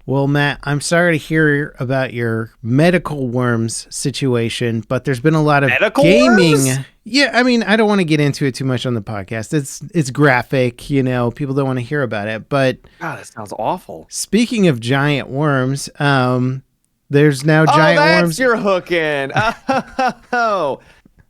Well, Matt, I'm sorry to hear about your medical worms situation, but there's been a lot of Medical gaming. worms? Yeah, I mean, I don't want to get into it too much on the podcast. It's graphic, people don't want to hear about it. But God, that sounds awful. speaking of giant worms, there's now Oh, giant that's worms. your hooking. Oh,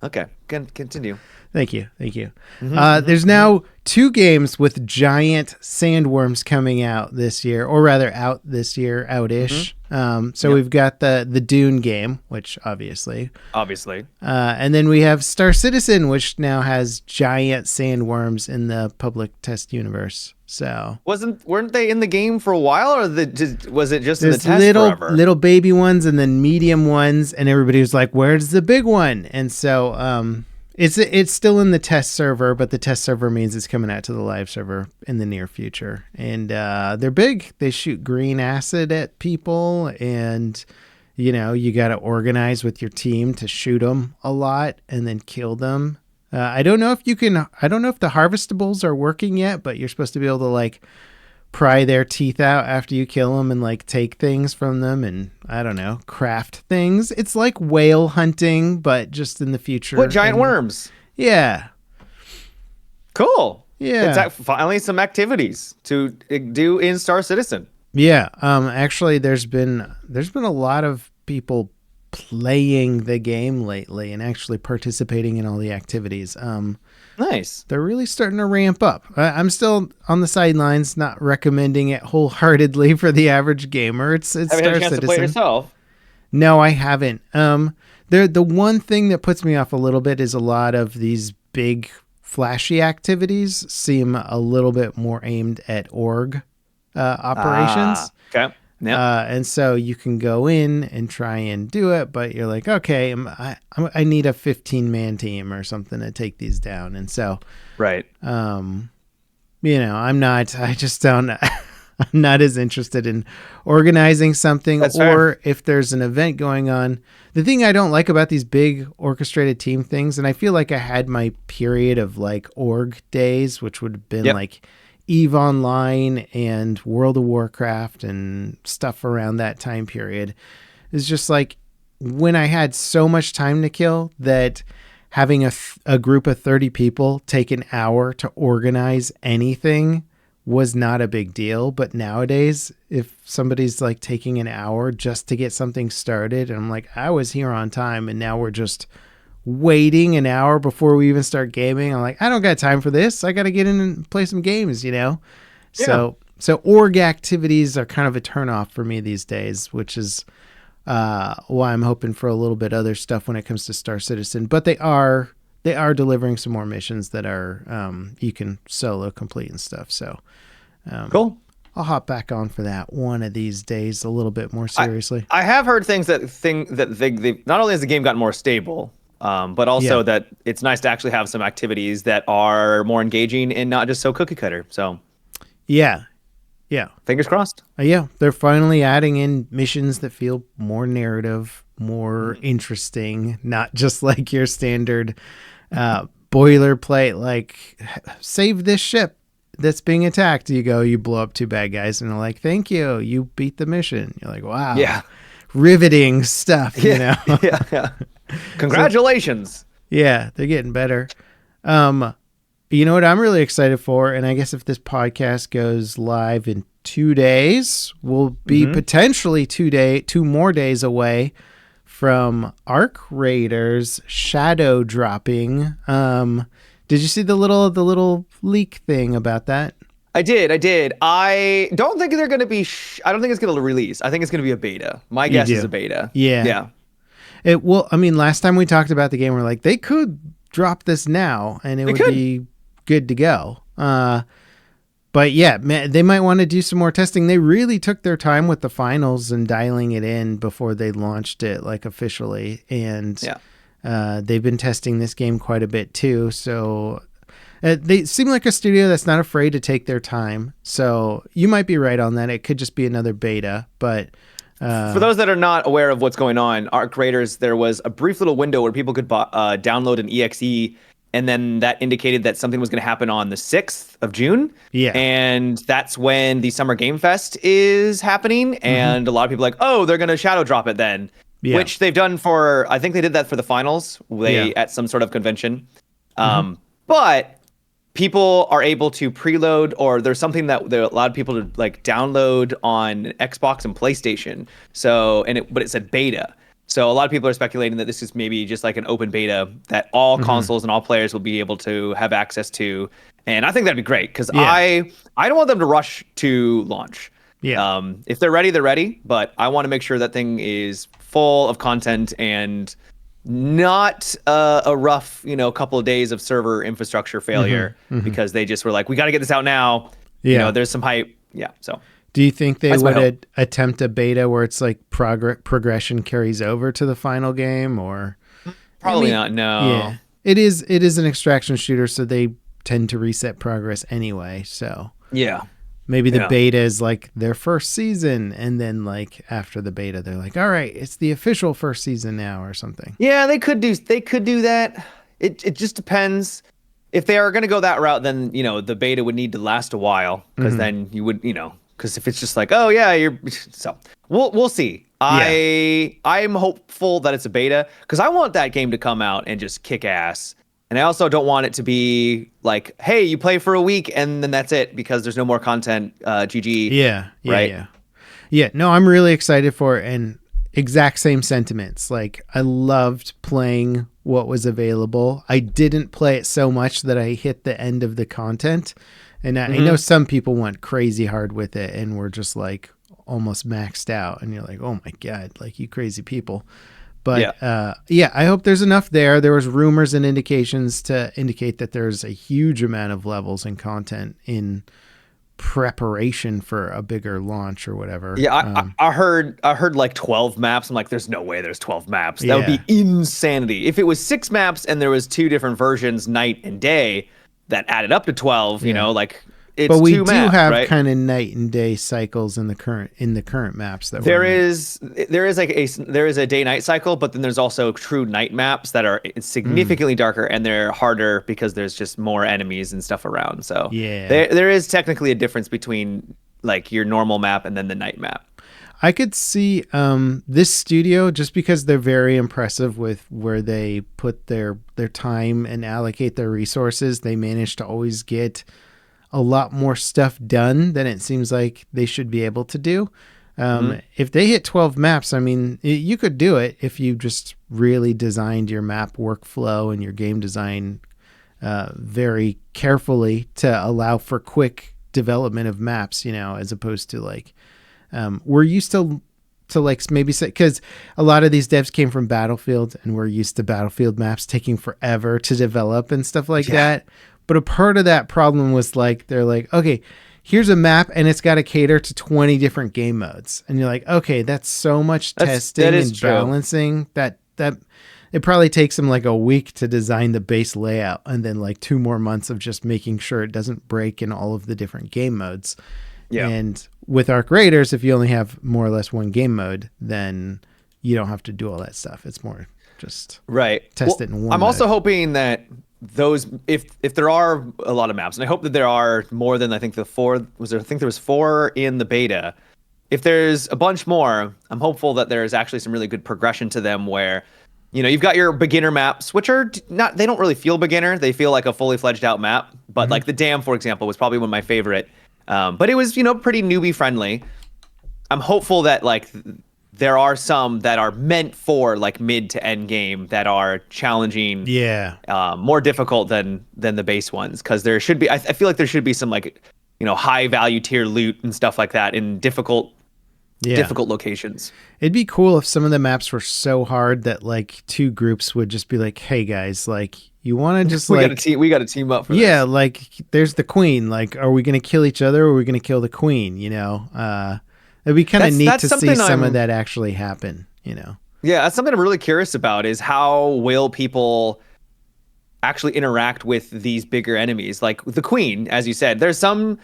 okay. Continue. Thank you. Thank you. Mm-hmm, There's now two games with giant sandworms coming out this year, or rather out this year, out-ish. So Yep. we've got the Dune game, which obviously, Obviously. and then we have Star Citizen, which now has giant sandworms in the public test universe. So Weren't they in the game for a while, or was it just in the there's test forever? little baby ones and then medium ones, and everybody was like, "Where's the big one?" And so it's still in the test server, but the test server means it's coming out to the live server in the near future. And they're big. They shoot green acid at people, and you got to organize with your team to shoot them a lot and then kill them. I don't know if you can. I don't know if the harvestables are working yet, but you're supposed to be able to like pry their teeth out after you kill them and like take things from them and I don't know, craft things. It's like whale hunting, but just in the future. What, giant worms? Yeah. Cool. Yeah. It's finally some activities to do in Star Citizen. Yeah. Actually there's been a lot of people playing the game lately and actually participating in all the activities. Nice. They're really starting to ramp up. I'm still on the sidelines, not recommending it wholeheartedly for the average gamer. It's Have you Star had a chance Citizen. to play it yourself? No, I haven't. The one thing that puts me off a little bit is a lot of these big flashy activities seem a little bit more aimed at org operations. Okay. Yeah. And so you can go in and try and do it, but you're like, okay, I need a 15-man team or something to take these down. And so, Right. I'm not as interested in organizing something. That's Or fair. if there's an event going on. The thing I don't like about these big orchestrated team things, and I feel like I had my period of like org days, which would have been Yep. like EVE Online and World of Warcraft and stuff around that time period, is just like when I had so much time to kill that having a group of 30 people take an hour to organize anything was not a big deal. But nowadays, if somebody's like taking an hour just to get something started, and I'm like, I was here on time and now we're just waiting an hour before we even start gaming. I'm like, I don't got time for this. I got to get in and play some games, Yeah. So org activities are kind of a turnoff for me these days, which is why I'm hoping for a little bit other stuff when it comes to Star Citizen. But they are delivering some more missions that are you can solo complete and stuff. So Cool. I'll hop back on for that one of these days a little bit more seriously. I have heard things that they not only has the game gotten more stable, but also Yeah. that it's nice to actually have some activities that are more engaging and not just so cookie cutter. So Yeah. fingers crossed. Yeah, they're finally adding in missions that feel more narrative, more interesting, not just like your standard boilerplate, like save this ship that's being attacked. You blow up two bad guys and they're like, thank you, you beat the mission. You're like, wow. Yeah. Riveting stuff, Yeah. Yeah. Congratulations. Yeah, they're getting better. You know what I'm really excited for, and I guess if this podcast goes live in 2 days, we'll be potentially 2 more days away from Arc Raiders shadow dropping. Did you see the little leak thing about that? I did. I don't think they're going to be I don't think it's going to release. I think it's going to be a beta. My guess is a beta. Yeah. Last time we talked about the game, we're like, they could drop this now and it would be good to go. But yeah, man, they might want to do some more testing. They really took their time with the finals and dialing it in before they launched it like officially. And they've been testing this game quite a bit too. So they seem like a studio that's not afraid to take their time. So you might be right on that. It could just be another beta, but for those that are not aware of what's going on, Arc Raiders, there was a brief little window where people could download an EXE and then that indicated that something was going to happen on the 6th of June. Yeah. And that's when the Summer Game Fest is happening. And a lot of people are like, oh, they're going to shadow drop it then, Yeah. which they've done I think they did that for the finals Yeah. at some sort of convention. But people are able to preload, or there's something that there allowed people to like download on Xbox and PlayStation. So, but it said beta. So a lot of people are speculating that this is maybe just like an open beta that all consoles and all players will be able to have access to. And I think that'd be great because Yeah. I don't want them to rush to launch. Yeah. If they're ready, they're ready. But I want to make sure that thing is full of content and not a rough, couple of days of server infrastructure failure because they just were like, we got to get this out now. Yeah. There's some hype. Yeah. So. Do you think they That's my would attempt a beta where it's like progression carries over to the final game, or probably not? No. Yeah, it is an extraction shooter, so they tend to reset progress anyway. So yeah, maybe the beta is like their first season, and then like after the beta, they're like, all right, it's the official first season now, or something. Yeah, they could do that. It just depends. If they are going to go that route, then the beta would need to last a while because then you would because if it's just like, oh yeah, so we'll see. I'm hopeful that it's a beta because I want that game to come out and just kick ass. And I also don't want it to be like, hey, you play for a week and then that's it because there's no more content. GG. Yeah. Right? Yeah. No, I'm really excited for it, and exact same sentiments. Like, I loved playing what was available. I didn't play it so much that I hit the end of the content. And I know some people went crazy hard with it and were just like almost maxed out. And you're like, oh my God, like, you crazy people. But I hope there's enough there. There was rumors and indications to indicate that there's a huge amount of levels and content in preparation for a bigger launch or whatever. Yeah, I heard like 12 maps. I'm like, there's no way there's 12 maps. That would be insanity. If it was 6 maps and there was 2 different versions, night and day, that added up to 12, like it's but we 2 do maps, have right? kind of night and day cycles in the current maps that there is a day night cycle, but then there's also true night maps that are significantly darker and they're harder because there's just more enemies and stuff around. So there is technically a difference between like your normal map and then the night map. I could see this studio, just because they're very impressive with where they put their time and allocate their resources. They manage to always get a lot more stuff done than it seems like they should be able to do. If they hit 12 maps, I mean, you could do it if you just really designed your map workflow and your game design very carefully to allow for quick development of maps, as opposed to like, we're used to like maybe say, because a lot of these devs came from Battlefield and we're used to Battlefield maps taking forever to develop and stuff like that. But a part of that problem was like, they're like, okay, here's a map and it's got to cater to 20 different game modes. And you're like, okay, that's so much testing and balancing that it probably takes them like a week to design the base layout and then like 2 more months of just making sure it doesn't break in all of the different game modes. Yeah. And with Arc Raiders, if you only have more or less one game mode, then you don't have to do all that stuff. It's more just test it in one I'm mode. also hoping that those, if there are a lot of maps, and I hope that there are more than I think the 4 was there. I think there was 4 in the beta. If there's a bunch more, I'm hopeful that there's actually some really good progression to them where, you've got your beginner maps, which are not, they don't really feel beginner. They feel like a fully fledged out map. But like the Dam, for example, was probably one of my favorite. But it was, pretty newbie friendly. I'm hopeful that like there are some that are meant for like mid to end game that are challenging, more difficult than the base ones. Because there should be, I feel like there should be some like, high value tier loot and stuff like that in difficult locations. It'd be cool if some of the maps were so hard that like 2 groups would just be like, hey guys, like, you want to just we got to team up for this. Yeah, like there's the queen. Like, are we going to kill each other or are we going to kill the queen? It'd be kind of neat to see some of that actually happen, Yeah, that's something I'm really curious about is how will people actually interact with these bigger enemies? Like the queen, as you said, there's some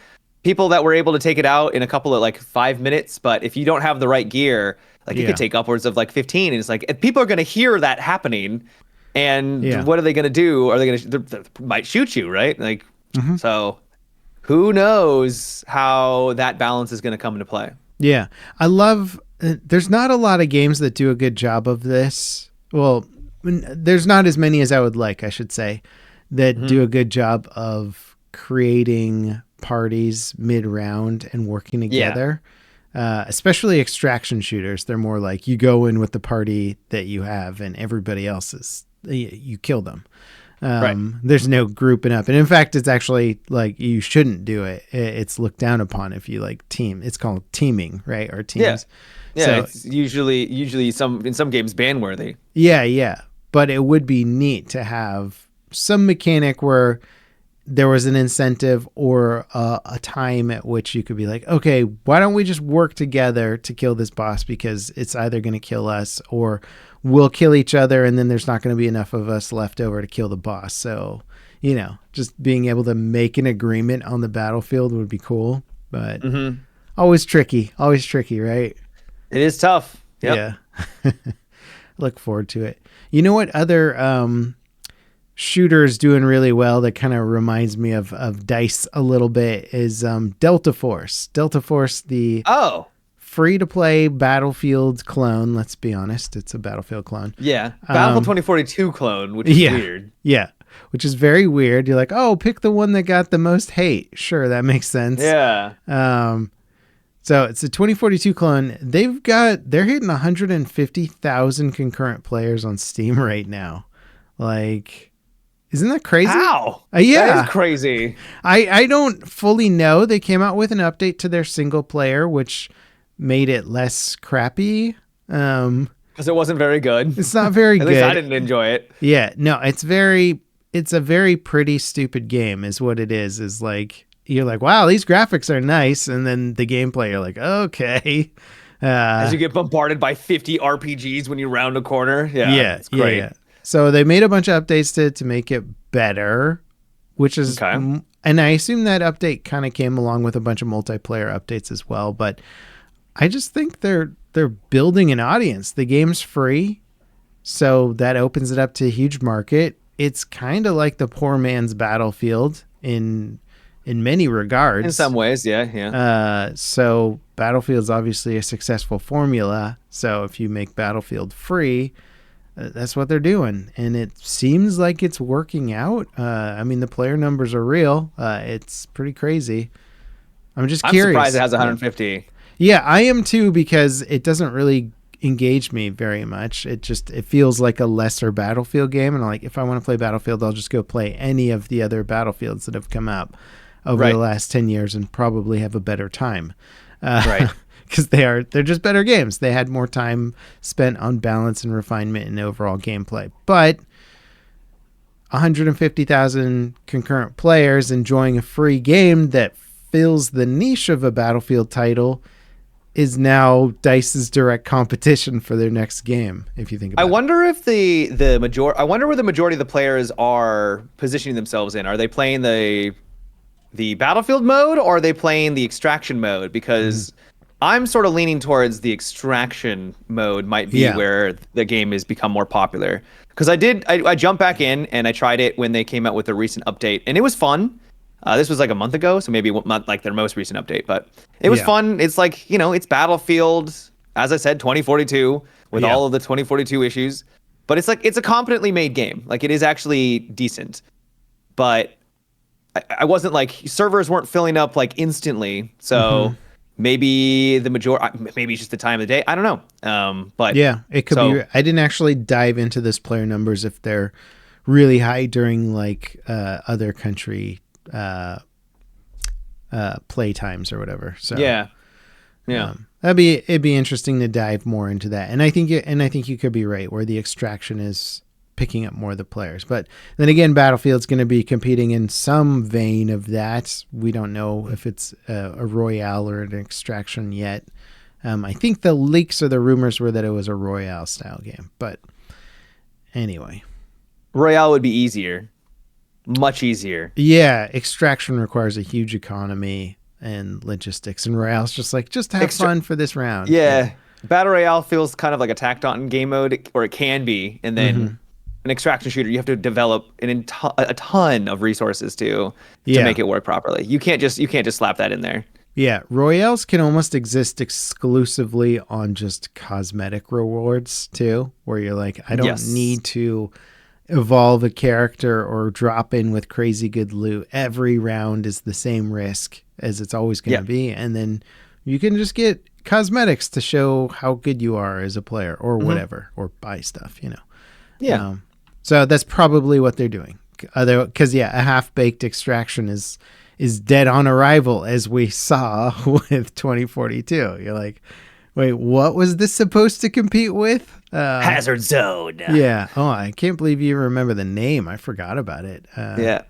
people that were able to take it out in a couple of like 5 minutes, but if you don't have the right gear, like it could take upwards of like 15. And it's like, if people are going to hear that happening, And Yeah. what are they going to do? Are they going to they might shoot you, right? Like, Hmm. so who knows how that balance is going to come into play? Yeah. I love, there's not a lot of games that do a good job of this. Well, there's not as many as I would like, I should say, that Hmm. do a good job of creating parties mid round and working Yeah, together. Especially extraction shooters. They're more like you go in with the party that you have and everybody else is, you kill them. right. There's no grouping up. And in fact, it's actually like you shouldn't do it. It's looked down upon if you like team. It's called teaming, right? Or Yeah, teams. yeah. So It's usually some in some games ban worthy. yeah, yeah. But it would be neat to have some mechanic where there was an incentive or a time at which you could be like, okay, why don't we just work together to kill this boss because it's either going to kill us or we'll kill each other and then there's not going to be enough of us left over to kill the boss. So, just being able to make an agreement on the battlefield would be cool, but Hmm. always tricky, right? It is tough. Yep. Yeah. Look forward to it. You know what other shooters doing really well that kind of reminds me of Dice a little bit is Delta Force. Delta Force, the Oh, free to play Battlefield clone. Let's be honest, it's a Battlefield clone. yeah. Battlefield 2042 clone, which is Yeah, weird. yeah, which is very weird. You're like, oh, pick the one that got the most hate. Sure, that makes sense. Yeah. So it's a 2042 clone. They're hitting 150,000 concurrent players on Steam right now. Like, isn't that crazy? How? Yeah. That is crazy. I don't fully know. They came out with an update to their single player, which made it less crappy. Because it wasn't very good. It's not very At good. least I didn't enjoy it. Yeah, no, it's a very pretty stupid game is what it is. Is like, you're like, wow, these graphics are nice. And then the gameplay, you're like, okay. As you get bombarded by 50 RPGs when you round a corner. Yeah, Yeah, it's great. yeah. So they made a bunch of updates to make it better, which is, Okay. and I assume that update kind of came along with a bunch of multiplayer updates as well. But I just think they're building an audience. The game's free, so that opens it up to a huge market. It's kind of like the poor man's Battlefield in many regards. In some ways, yeah, yeah. So Battlefield's obviously a successful formula. So if you make Battlefield free, that's what they're doing, and it seems like it's working out. I mean, the player numbers are real. It's pretty crazy. I'm just curious. I'm surprised it has 150. Yeah, I am too, because it doesn't really engage me very much. It feels like a lesser Battlefield game, and like, if I want to play Battlefield, I'll just go play any of the other Battlefields that have come out over Right. the last 10 years and probably have a better time. Right. Because they're just better games. They had more time spent on balance and refinement and overall gameplay. But 150,000 concurrent players enjoying a free game that fills the niche of a Battlefield title is now DICE's direct competition for their next game, if you think about I it. wonder if I wonder where the majority of the players are positioning themselves in. Are they playing the Battlefield mode, or are they playing the extraction mode? Because I'm sort of leaning towards the extraction mode might be Yeah. where the game has become more popular. Because I jumped back in and I tried it when they came out with a recent update, and it was fun. This was like a month ago, so maybe not like their most recent update, but it was Yeah. fun. It's like, it's Battlefield, as I said, 2042 with Yeah. all of the 2042 issues. But it's like, it's a competently made game. Like, it is actually decent. But I wasn't like, servers weren't filling up like instantly. So maybe maybe it's just the time of the day. I don't know. But Yeah, it could so- be. I didn't actually dive into this player numbers if they're really high during like other country play times or whatever. So yeah. it'd be interesting to dive more into that. And I think you could be right where the extraction is picking up more of the players. But then again, Battlefield's going to be competing in some vein of that. We don't know if it's a Royale or an extraction yet. I think the leaks or the rumors were that it was a Royale style game. But anyway. Royale would be easier. Much easier. Yeah, extraction requires a huge economy and logistics, and Royale's just have fun for this round. Yeah. Battle Royale feels kind of like a tacked on game mode, or it can be, and then an extraction shooter, you have to develop a ton of resources to make it work properly. You can't just slap that in there. Yeah, royales can almost exist exclusively on just cosmetic rewards too, where you're like, I don't need to evolve a character or drop in with crazy good loot. Every round is the same risk as it's always going to be, and then you can just get cosmetics to show how good you are as a player or whatever, or buy stuff, so that's probably what they're doing. Because a half-baked extraction is dead on arrival, as we saw with 2042. You're like, wait, what was this supposed to compete with? Hazard Zone. Yeah. Oh, I can't believe you remember the name. I forgot about it. Yeah.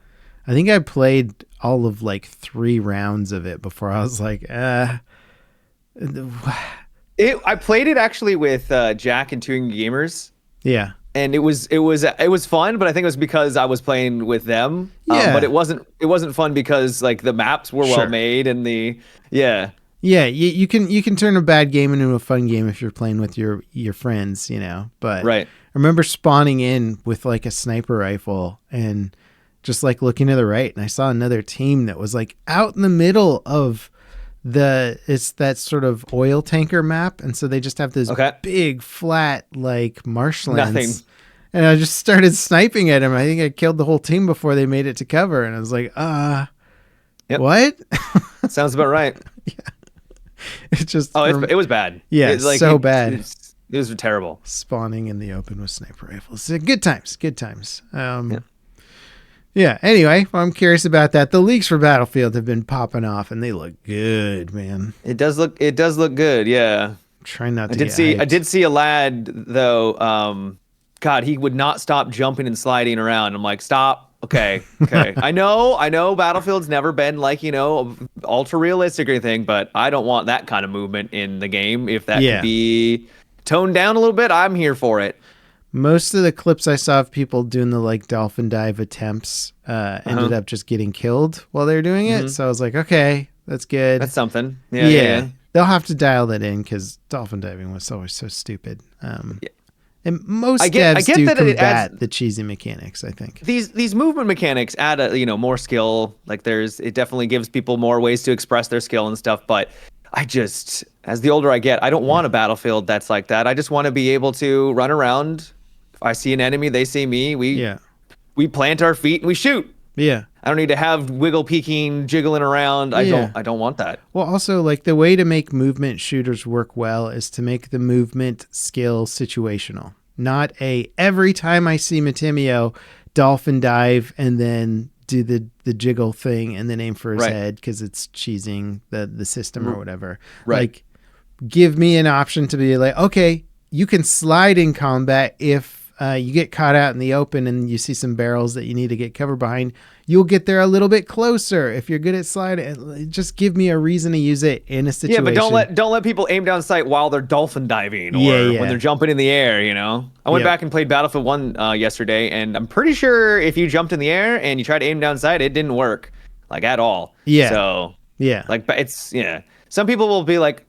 I think I played all of like 3 rounds of it before I was like, I played it actually with Jack and Two Gamers. Yeah. And it was fun, but I think it was because I was playing with them. Yeah. But it wasn't fun because like the maps were well made and Yeah, you can turn a bad game into a fun game if you're playing with your friends, But right. I remember spawning in with like a sniper rifle and just like looking to the right, and I saw another team that was like out in the middle of it's that sort of oil tanker map, and so they just have this big flat like marshlands. Nothing. And I just started sniping at him. I think I killed the whole team before they made it to cover, and I was like, what? Sounds about right. It just it was bad. Yeah, it's like, so bad. It was terrible. Spawning in the open with sniper rifles. Good times. Yeah, anyway, I'm curious about that. The leaks for Battlefield have been popping off, and they look good, man. It does look good, yeah. Try not to I did see a lad, though, God, he would not stop jumping and sliding around. I'm like, stop. Okay. I know Battlefield's never been like, ultra realistic or anything, but I don't want that kind of movement in the game. If that could be toned down a little bit, I'm here for it. Most of the clips I saw of people doing the like dolphin dive attempts ended up just getting killed while they were doing it. So I was like, okay, that's good. That's something. Yeah. They'll have to dial that in because dolphin diving was always so stupid. And most devs do combat the cheesy mechanics, I think. These movement mechanics add more skill. Like it definitely gives people more ways to express their skill and stuff. But as the older I get, I don't want a Battlefield that's like that. I just want to be able to run around. If I see an enemy, they see me. We plant our feet and we shoot. Yeah. I don't need to have wiggle peeking, jiggling around. I don't want that. Well, also, like, the way to make movement shooters work well is to make the movement skill situational. Not every time I see Matimio, dolphin dive and then do the jiggle thing and then aim for his head because it's cheesing the system or whatever. Right. Like, give me an option to be like, okay, you can slide in combat if you get caught out in the open and you see some barrels that you need to get cover behind. You'll get there a little bit closer if you're good at sliding. Just give me a reason to use it in a situation. Yeah, but don't let people aim down sight while they're dolphin diving or when they're jumping in the air. I went back and played Battlefield 1 yesterday, and I'm pretty sure if you jumped in the air and you tried to aim down sight, it didn't work like at all. Yeah. So like some people will be like,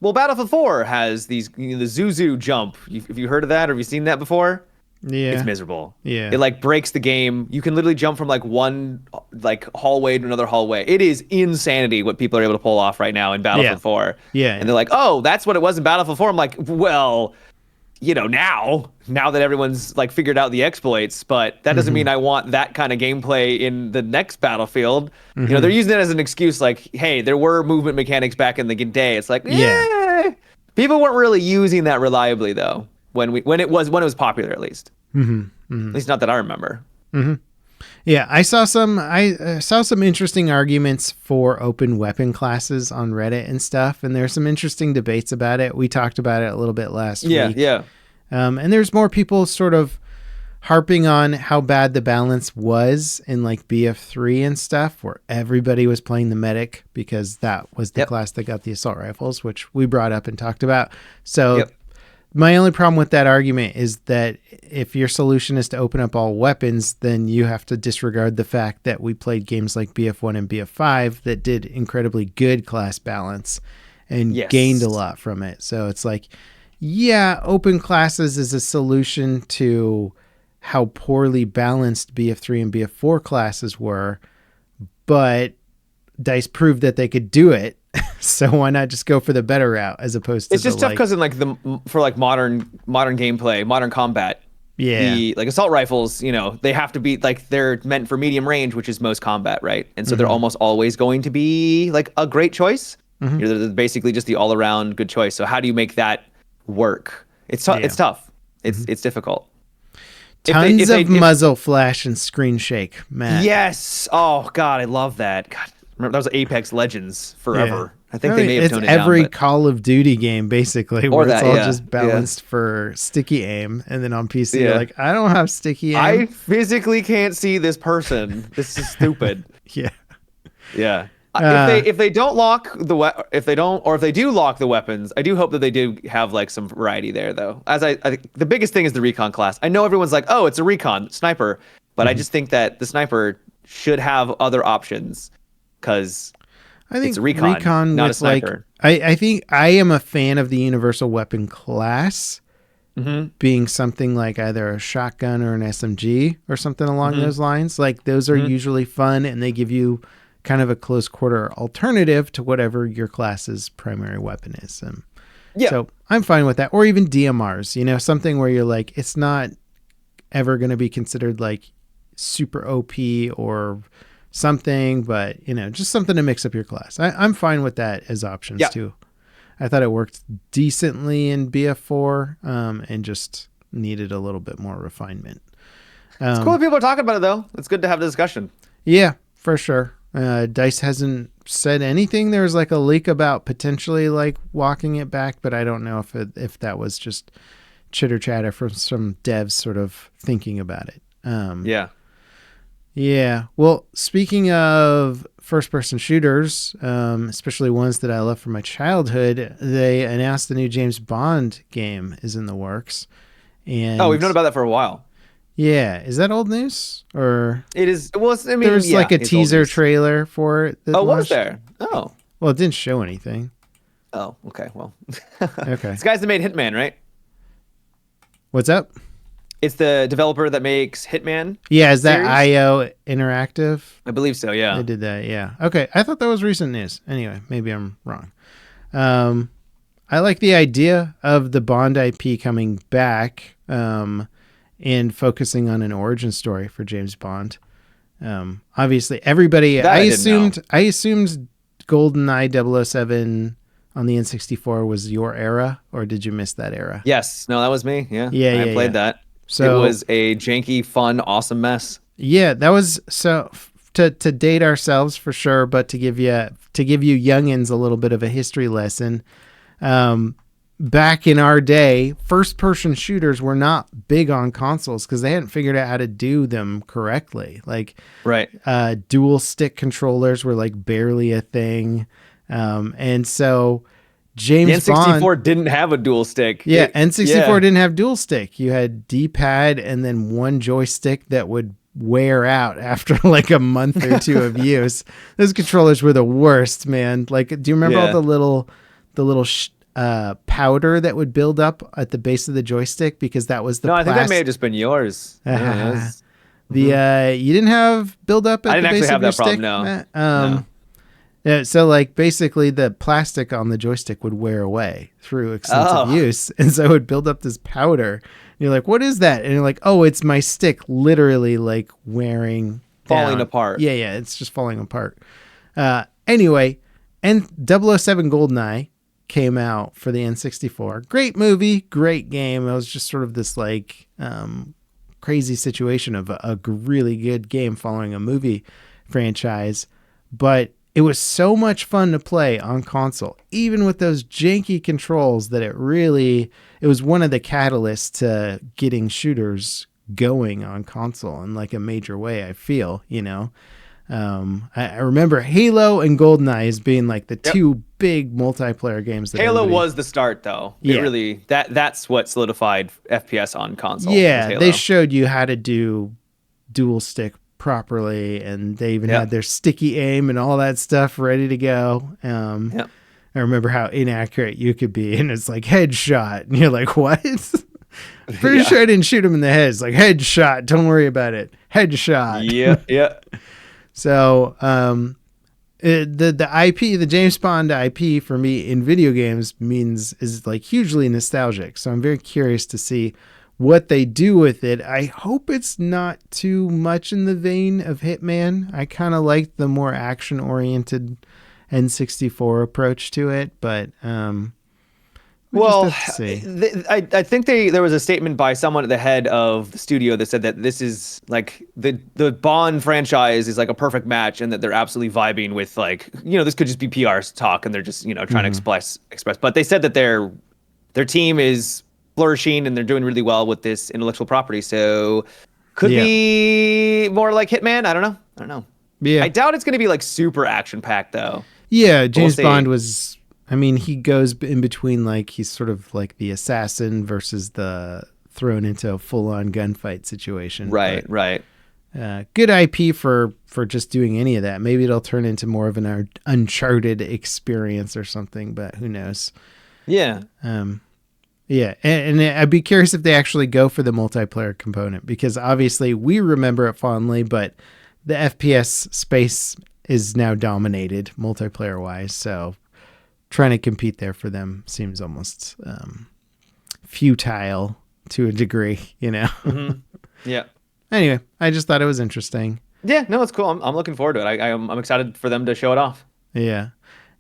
well, Battlefield 4 has these the Zuzu jump. Have you heard of that? Or have you seen that before? Yeah. It's miserable. Yeah. It like breaks the game. You can literally jump from like one like hallway to another hallway. It is insanity what people are able to pull off right now in Battlefield 4. Yeah. And they're like, oh, that's what it was in Battlefield 4. I'm like, well, now that everyone's like figured out the exploits, but that doesn't mean I want that kind of gameplay in the next Battlefield. They're using it as an excuse like, hey, there were movement mechanics back in the day. It's like, people weren't really using that reliably though when it was popular at least. At least not that I remember. Yeah, I saw some interesting arguments for open weapon classes on Reddit and stuff, and there's some interesting debates about it. We talked about it a little bit last week. Yeah. And there's more people sort of harping on how bad the balance was in like BF3 and stuff, where everybody was playing the medic because that was the class that got the assault rifles, which we brought up and talked about. So my only problem with that argument is that if your solution is to open up all weapons, then you have to disregard the fact that we played games like BF1 and BF5 that did incredibly good class balance and gained a lot from it. So it's like, open classes is a solution to how poorly balanced BF3 and BF4 classes were, but DICE proved that they could do it. So why not just go for the better route as opposed to It's just tough because in like modern gameplay, modern combat, the like assault rifles, they have to be like they're meant for medium range, which is most combat, right? And so they're almost always going to be like a great choice. They're basically just the all around good choice. So how do you make that work? It's tough. It's tough. It's difficult. Tons of muzzle flash and screen shake, Matt. Yes. Oh God, I love that. God, remember that was Apex Legends forever. Yeah. I think they may have toned it down. It's every Call of Duty game basically, where it's all just balanced for sticky aim, and then on PC you're like, I don't have sticky aim. I physically can't see this person. This is stupid. Yeah. If they don't lock if they do lock the weapons, I do hope that they do have like some variety there though. As I think the biggest thing is the recon class. I know everyone's like, oh, it's a recon sniper, but I just think that the sniper should have other options because I think it's a recon not a sniper. Like, I think I am a fan of the universal weapon class being something like either a shotgun or an SMG or something along those lines. Like those are usually fun and they give you kind of a close quarter alternative to whatever your class's primary weapon is. So I'm fine with that. Or even DMRs, something where you're like, it's not ever going to be considered like super OP or something, but just something to mix up your class. I'm fine with that as options too. I thought it worked decently in BF4 and just needed a little bit more refinement. It's cool that people are talking about it though. It's good to have the discussion. Yeah, for sure. DICE hasn't said anything. There's like a leak about potentially like walking it back, but I don't know if that was just chitter chatter from some devs sort of thinking about it. Yeah. Well, speaking of first-person shooters, especially ones that I love from my childhood, they announced the new James Bond game is in the works. And we've known about that for a while. Yeah, is that old news or it is? Well, I mean, there's like a teaser trailer for it. Was there? Oh, well, it didn't show anything. Oh, okay. Well, okay. This guy's that made Hitman, right? What's up? It's the developer that makes Hitman. Yeah, is that IO Interactive? I believe so. Yeah, they did that. Yeah. Okay, I thought that was recent news. Anyway, maybe I'm wrong. I like the idea of the Bond IP coming back. And focusing on an origin story for James Bond. Obviously, everybody. I assumed GoldenEye 007 on the N64 was your era, or did you miss that era? Yes, no, that was me. Yeah, I played that. So it was a janky, fun, awesome mess. Yeah, that was so. To date ourselves for sure, but to give you youngins a little bit of a history lesson. Back in our day, first-person shooters were not big on consoles because they hadn't figured out how to do them correctly. Like, dual stick controllers were like barely a thing, and so James Bond. The N64 didn't have a dual stick. Yeah, N64 didn't have dual stick. You had D-pad and then one joystick that would wear out after like a month or two of use. Those controllers were the worst, man. Like, do you remember all the little powder that would build up at the base of the joystick because that was the I think that may have just been yours. You didn't have build up at the base of your stick? No. Yeah, so like basically the plastic on the joystick would wear away through extensive use, and so it would build up this powder. And you're like, what is that? And you're like, oh, it's my stick literally like falling apart. Yeah, it's just falling apart. Anyway, and 007 GoldenEye came out for the N64. Great movie, great game. It was just sort of this like crazy situation of a really good game following a movie franchise, but it was so much fun to play on console, even with those janky controls, that it was one of the catalysts to getting shooters going on console in like a major way, I feel, I remember Halo and GoldenEye as being like the two big multiplayer games. Halo was the start, though. It really that's what solidified FPS on console. Yeah, they showed you how to do dual stick properly, and they even had their sticky aim and all that stuff ready to go. I remember how inaccurate you could be, and it's like headshot, and you're like, what? Pretty sure I didn't shoot him in the head. It's like headshot. Don't worry about it. Headshot. Yeah, yeah. So, the IP, the James Bond IP for me in video games is like hugely nostalgic. So I'm very curious to see what they do with it. I hope it's not too much in the vein of Hitman. I kind of like the more action oriented N64 approach to it, but we just Well, have to see. I think there was a statement by someone at the head of the studio that said that this is like the Bond franchise is like a perfect match, and that they're absolutely vibing with, like, this could just be PR talk, and they're just trying to express. But they said that their team is flourishing and they're doing really well with this intellectual property. So could be more like Hitman. I don't know. Yeah, I doubt it's going to be like super action packed though. Yeah, James Bond was. I mean, he goes in between, like, he's sort of like the assassin versus the thrown into a full-on gunfight situation. Right, right. Good IP for just doing any of that. Maybe it'll turn into more of an Uncharted experience or something, but who knows? Yeah. Yeah, and I'd be curious if they actually go for the multiplayer component, because obviously we remember it fondly, but the FPS space is now dominated multiplayer-wise, so trying to compete there for them seems almost futile to a degree, Mm-hmm. Yeah. Anyway, I just thought it was interesting. Yeah, no, it's cool. I'm looking forward to it. I'm excited for them to show it off. Yeah.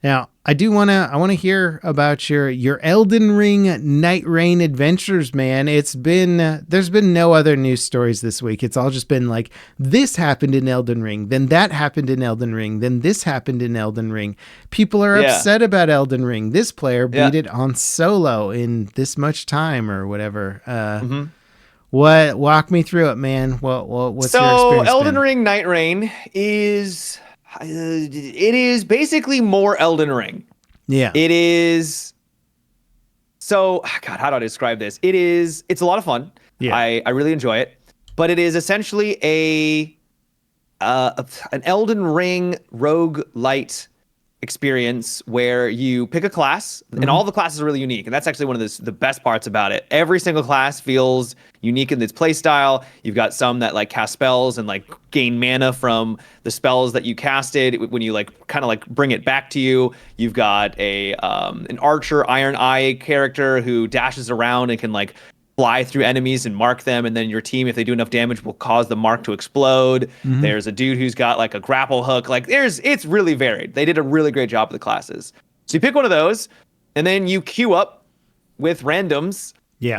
Now, I want to hear about your Elden Ring Nightreign adventures, man. There's been no other news stories this week. It's all just been like, this happened in Elden Ring, then that happened in Elden Ring, then this happened in Elden Ring. People are upset about Elden Ring. This player beat it on solo in this much time or whatever. Walk me through it, man. What's your experience? So Elden been? Ring Nightreign is it is basically more Elden Ring. Yeah. It is. So, God, how do I describe this? It's a lot of fun. Yeah. I really enjoy it, but it is essentially an Elden Ring roguelite experience where you pick a class, and all the classes are really unique, and that's actually one of the best parts about it. Every single class feels unique in its play style. You've got some that like cast spells and like gain mana from the spells that you casted when you like kind of like bring it back to you. You've got an archer, Iron Eye character who dashes around and can like fly through enemies and mark them, and then your team, if they do enough damage, will cause the mark to explode. There's a dude who's got like a grapple hook. Like it's really varied. They did a really great job with the classes. So you pick one of those, and then you queue up with randoms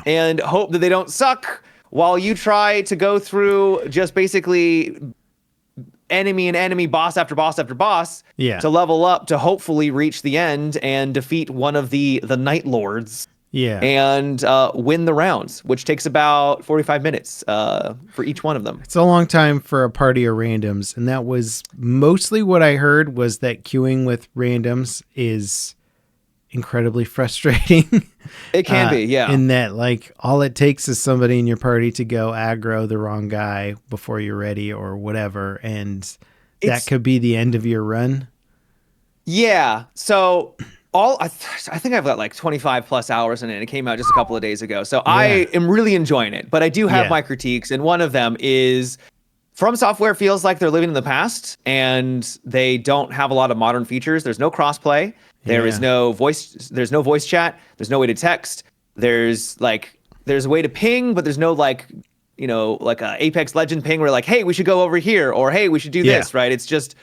and hope that they don't suck while you try to go through just basically enemy, boss after boss after boss to level up to hopefully reach the end and defeat one of the Night Lords. And win the rounds, which takes about 45 minutes for each one of them. It's a long time for a party of randoms, and that was mostly what I heard, was that queuing with randoms is incredibly frustrating. It can be, yeah. In that, like, all it takes is somebody in your party to go aggro the wrong guy before you're ready or whatever, and that could be the end of your run. Yeah, so... I think I've got like 25 plus hours in it. It came out just a couple of days ago. So I am really enjoying it, but I do have my critiques. And one of them is From Software feels like they're living in the past and they don't have a lot of modern features. There's no crossplay. There is no voice. There's no voice chat. There's no way to text. There's a way to ping, but there's no like a Apex Legend ping where like, hey, we should go over here, or hey, we should do this, right? It's just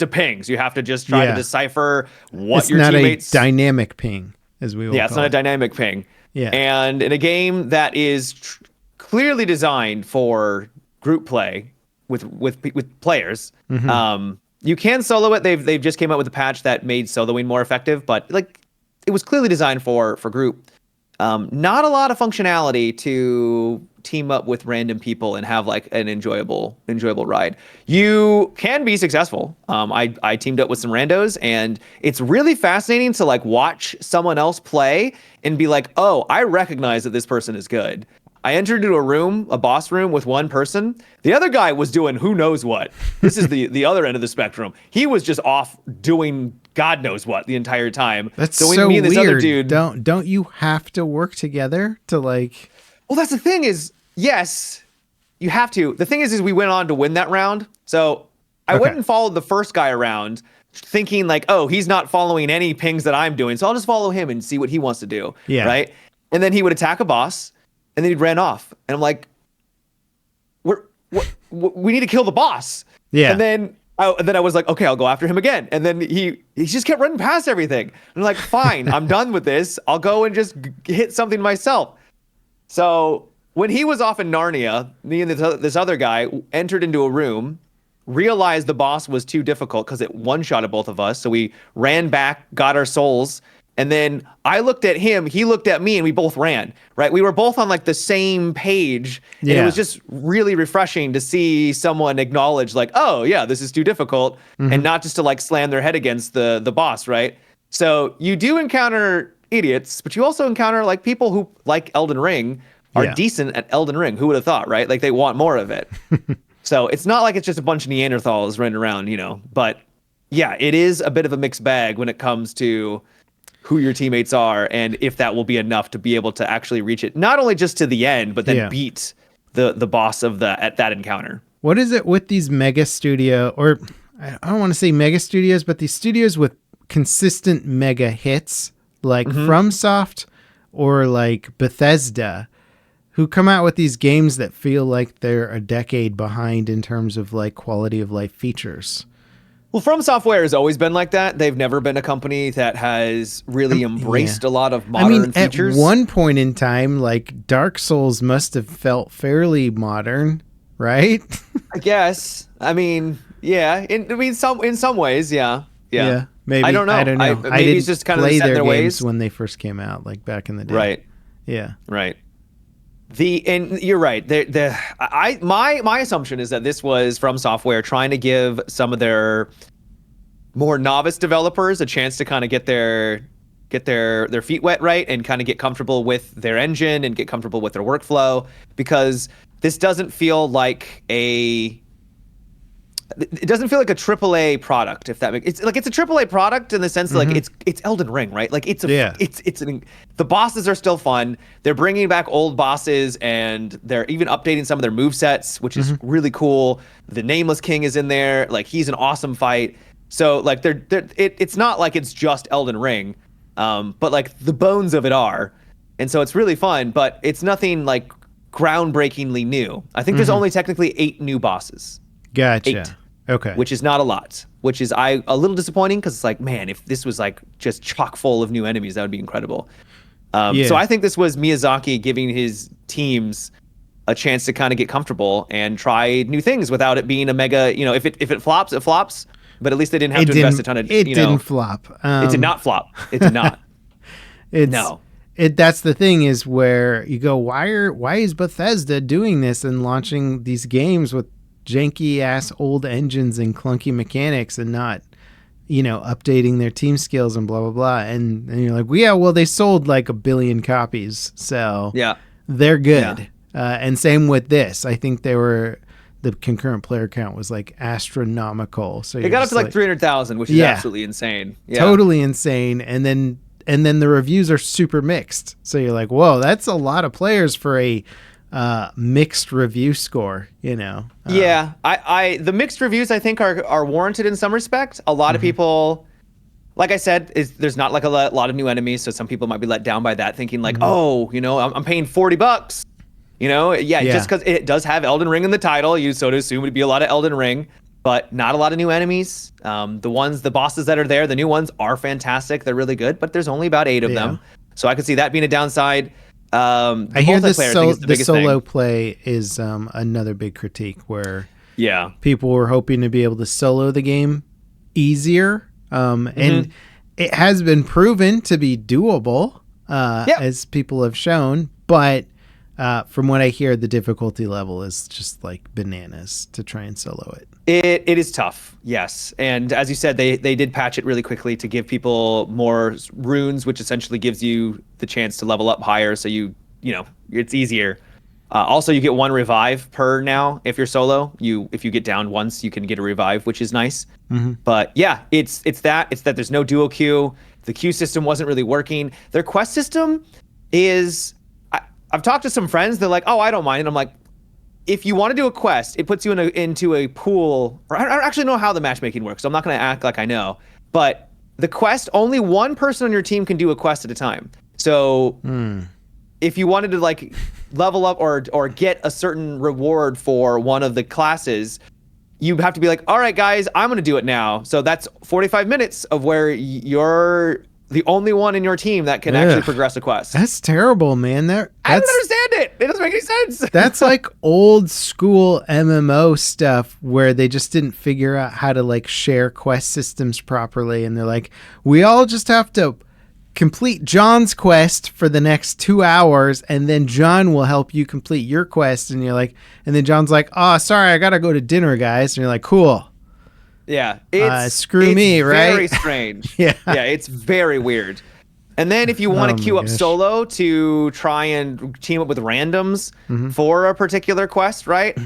a ping. So you have to just try to decipher what your teammates. It's not a dynamic ping, as we will call it. It's not a dynamic ping. Yeah. And in a game that is clearly designed for group play with players, you can solo it. They've just came out with a patch that made soloing more effective, but like it was clearly designed for group. Not a lot of functionality to team up with random people and have like an enjoyable ride. You can be successful. I teamed up with some randos, and it's really fascinating to like watch someone else play and be like, oh, I recognize that this person is good. I entered into a boss room with one person. The other guy was doing who knows what. This is the other end of the spectrum. He was just off doing God knows what the entire time. That's so me and this weird. other dude, don't you have to work together to like? Well, that's the thing is, yes, you have to. The thing is we went on to win that round. So I Okay. went and followed the first guy around thinking like, oh, he's not following any pings that I'm doing. So I'll just follow him and see what he wants to do. Yeah. Right. And then he would attack a boss and then he'd ran off. And I'm like, we need to kill the boss. Yeah. And then I was like, okay, I'll go after him again. And then he just kept running past everything. And I'm like, fine, I'm done with this. I'll go and just hit something myself. So when he was off in Narnia, me and this other guy entered into a room, realized the boss was too difficult because it one-shotted both of us. So we ran back, got our souls, and then I looked at him, he looked at me, and we both ran, right? We were both on like the same page. And it was just really refreshing to see someone acknowledge like, oh yeah, this is too difficult. And not just to like slam their head against the boss, right? So you do encounter idiots, but you also encounter like people who like Elden Ring are decent at Elden Ring. Who would have thought, right? Like they want more of it. So it's not like it's just a bunch of Neanderthals running around, but yeah, it is a bit of a mixed bag when it comes to who your teammates are and if that will be enough to be able to actually reach it, not only just to the end, but then beat the boss at that encounter. What is it with these mega studio, or I don't want to say mega studios, but these studios with consistent mega hits like FromSoft or like Bethesda, who come out with these games that feel like they're a decade behind in terms of like quality of life features? Well, From Software has always been like that. They've never been a company that has really embraced a lot of modern features. At one point in time, like Dark Souls must have felt fairly modern, right? I guess. I mean, yeah. In some ways, yeah. Maybe. I don't know. I don't know. Maybe I didn't it's just kind of play set in their their games ways when they first came out, like back in the day. Right. Yeah. Right. And you're right. My assumption is that this was From Software trying to give some of their more novice developers a chance to kind of get their feet wet, right, and kind of get comfortable with their engine and get comfortable with their workflow, because this doesn't feel like a AAA product, if that makes it's a AAA product in the sense that, like it's Elden Ring, right? Like the bosses are still fun. They're bringing back old bosses and they're even updating some of their movesets, which is really cool. The Nameless King is in there. Like he's an awesome fight. So like it's not like it's just Elden Ring, but like the bones of it are. And so it's really fun, but it's nothing like groundbreakingly new. I think there's only technically 8 new bosses. Gotcha. 8. Okay. Which is not a lot, which is a little disappointing, because it's like, man, if this was like just chock full of new enemies, that would be incredible. So I think this was Miyazaki giving his teams a chance to kind of get comfortable and try new things without it being a mega, if it flops, it flops, but at least they didn't have to invest a ton of, It didn't flop. It did not flop. It did not. That's the thing, is where you go, why is Bethesda doing this and launching these games with janky ass old engines and clunky mechanics and not, updating their team skills and blah, blah, blah. And you're like, well, they sold like 1 billion copies. So they're good. Yeah. And same with this. I think the concurrent player count was like astronomical. So it got up to like 300,000, which is absolutely insane. Yeah. Totally insane. And then the reviews are super mixed. So you're like, whoa, that's a lot of players for a mixed review score, Yeah, the mixed reviews I think are warranted in some respect. A lot of people, like I said, there's not like a lot of new enemies, so some people might be let down by that, thinking like, I'm paying $40. Just because it does have Elden Ring in the title, you sort of assume it'd be a lot of Elden Ring, but not a lot of new enemies. The bosses that are there, the new ones are fantastic. They're really good, but there's only about 8 of them, so I could see that being a downside. I hear the solo play is another big critique, where people were hoping to be able to solo the game easier, and it has been proven to be doable, as people have shown, but from what I hear, the difficulty level is just like bananas to try and solo it. It is tough, yes. And as you said, they did patch it really quickly to give people more runes, which essentially gives you the chance to level up higher. So it's easier. Also, you get 1 revive per now if you're solo. If you get down once, you can get a revive, which is nice. But yeah, it's that there's no dual queue. The queue system wasn't really working. Their quest system is, I've talked to some friends. They're like, "Oh, I don't mind." And I'm like, if you want to do a quest, it puts you into a pool. Or I don't actually know how the matchmaking works, so I'm not going to act like I know. But the quest, only one person on your team can do a quest at a time. So if you wanted to like level up or get a certain reward for one of the classes, you have to be like, all right, guys, I'm going to do it now. So that's 45 minutes of where you're the only one in your team that can actually progress a quest. That's terrible, man. I don't understand it. It doesn't make any sense. That's like old school MMO stuff where they just didn't figure out how to like share quest systems properly. And they're like, we all just have to complete John's quest for the next 2 hours, and then John will help you complete your quest. And you're like, and then John's like, oh, sorry, I got to go to dinner, guys. And you're like, cool. Yeah, it's me, right? Very strange. Yeah, it's very weird. And then if you want to queue up solo to try and team up with randoms for a particular quest, right?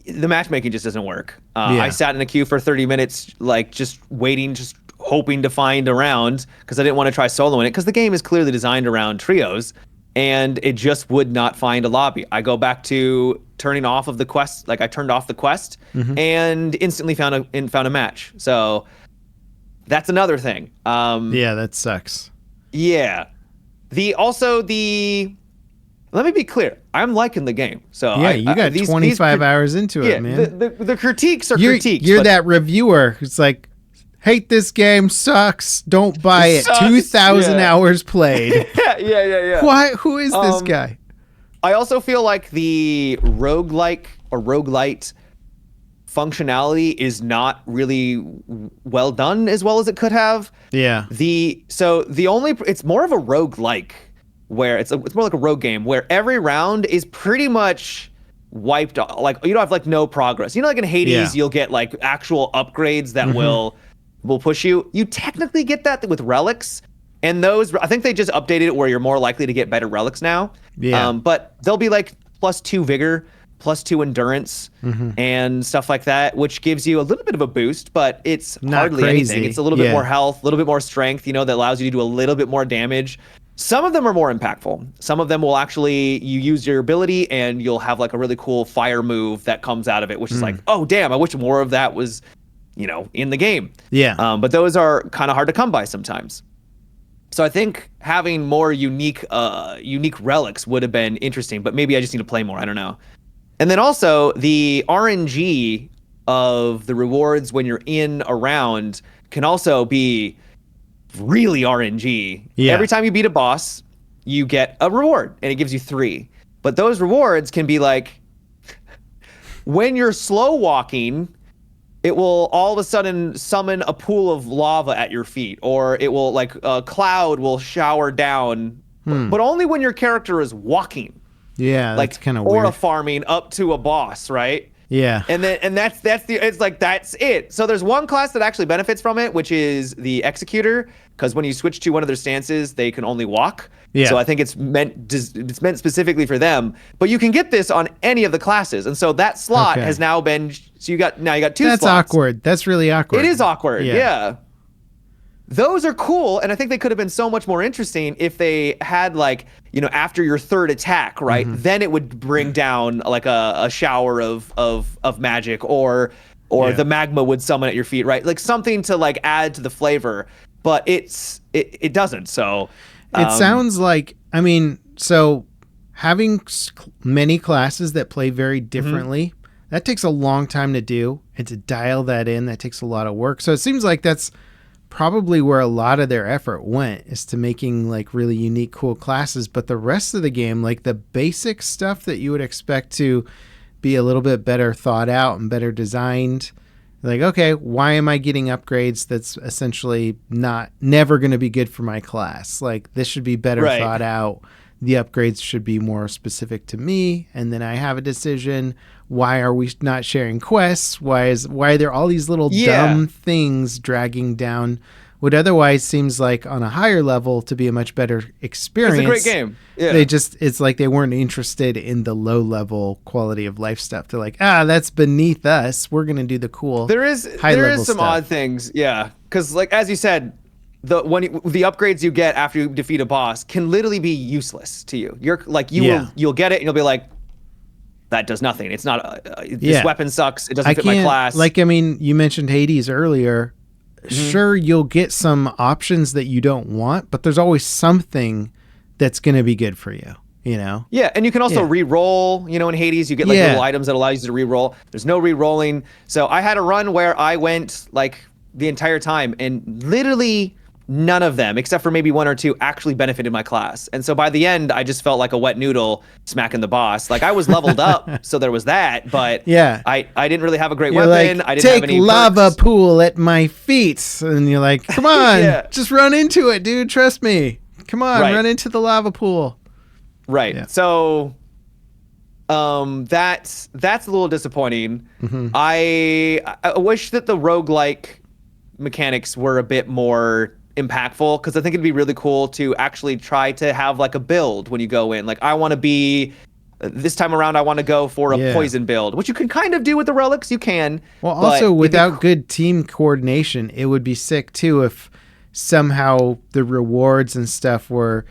The matchmaking just doesn't work. I sat in a queue for 30 minutes, like just waiting, just hoping to find a round because I didn't want to try soloing it because the game is clearly designed around trios. And it just would not find a lobby. I go back to turning off of the quest, like I turned off the quest and instantly found a match. So that's another thing. Yeah, that sucks. Yeah. Let me be clear. I'm liking the game. So yeah, you got 25 hours into it, man. The critiques are critiques. You're that reviewer who's like, hate this game, sucks, don't buy it. 2,000 hours played. Yeah. Why? Who is this guy? I also feel like the roguelike or roguelite functionality is not really well done as well as it could have. Yeah. It's more of a roguelike where it's more like a rogue game where every round is pretty much wiped off. Like you don't have like no progress. You know, like in Hades, you'll get like actual upgrades that will push you. You technically get that with relics, and those I think they just updated it where you're more likely to get better relics now. Yeah. But they'll be like +2 vigor, +2 endurance, and stuff like that, which gives you a little bit of a boost, but it's not hardly crazy. anything. It's a little bit more health, a little bit more strength, that allows you to do a little bit more damage. Some of them are more impactful. Some of them will actually, you use your ability and you'll have like a really cool fire move that comes out of it, which is like, oh damn, I wish more of that was in the game. Yeah. But those are kind of hard to come by sometimes. So I think having more unique relics would have been interesting, but maybe I just need to play more. I don't know. And then also the RNG of the rewards when you're in a round can also be really RNG. Yeah. Every time you beat a boss, you get a reward and it gives you 3. But those rewards can be like, when you're slow walking, it will all of a sudden summon a pool of lava at your feet, or it will like a cloud will shower down, but only when your character is walking. Yeah, that's kind of weird. Or farming up to a boss, right? Yeah. And that's it. So there's one class that actually benefits from it, which is the Executor, because when you switch to one of their stances, they can only walk. Yeah. So I think it's meant specifically for them. But you can get this on any of the classes, and so that slot has now been. So you got 2 slots. That's awkward. That's really awkward. It is awkward. Yeah. Those are cool, and I think they could have been so much more interesting if they had like, after your 3rd attack, right? Then it would bring down like a shower of magic, or the magma would summon at your feet, right? Like something to like add to the flavor, but it doesn't. So it sounds like, so having many classes that play very differently, that takes a long time to do, and to dial that in, that takes a lot of work. So it seems like that's probably where a lot of their effort went, is to making like really unique, cool classes. But the rest of the game, like the basic stuff that you would expect to be a little bit better thought out and better designed, like, okay, why am I getting upgrades that's essentially never going to be good for my class? Like, this should be better thought out. The upgrades should be more specific to me, and then I have a decision. Why are we not sharing quests? Why are there all these little dumb things dragging down what otherwise seems like on a higher level to be a much better experience? It's a great game. Yeah. It's like they weren't interested in the low level quality of life stuff. They're like, that's beneath us. We're going to do the cool There is some stuff. odd things. Yeah. Cause like, as you said, the upgrades you get after you defeat a boss can literally be useless to you. You're like Yeah. you'll get it and you'll be like, that does nothing. It's not this Yeah. weapon sucks. It doesn't I fit my can't, class. like, I mean, you mentioned Hades earlier. Sure, you'll get some options that you don't want, but there's always something that's going to be good for you, you know? Yeah, and you can also Yeah. re-roll. You know, in Hades, you get like Yeah. little items that allow you to re-roll. There's no re-rolling. So I had a run where I went like the entire time, and literally none of them, except for maybe one or two, actually benefited my class. And so by the end, I just felt like a wet noodle smacking the boss. Like I was leveled up, so there was that, but Yeah. I didn't really have a great You're weapon. like, I didn't have take any lava perks. pool at my feet. And you're like, come on, Yeah. just run into it, dude. Trust me. Come on, Right. run into the lava pool. Right. Yeah. So that's a little disappointing. Mm-hmm. I wish that the roguelike mechanics were a bit more impactful, because I think it'd be really cool to actually try to have like a build when you go in. Like I want to be this time around I want to go for a Yeah. poison build, which you can kind of do with the relics. You can. Well, but also, it'd be without good team coordination, it would be sick too if somehow the rewards and stuff were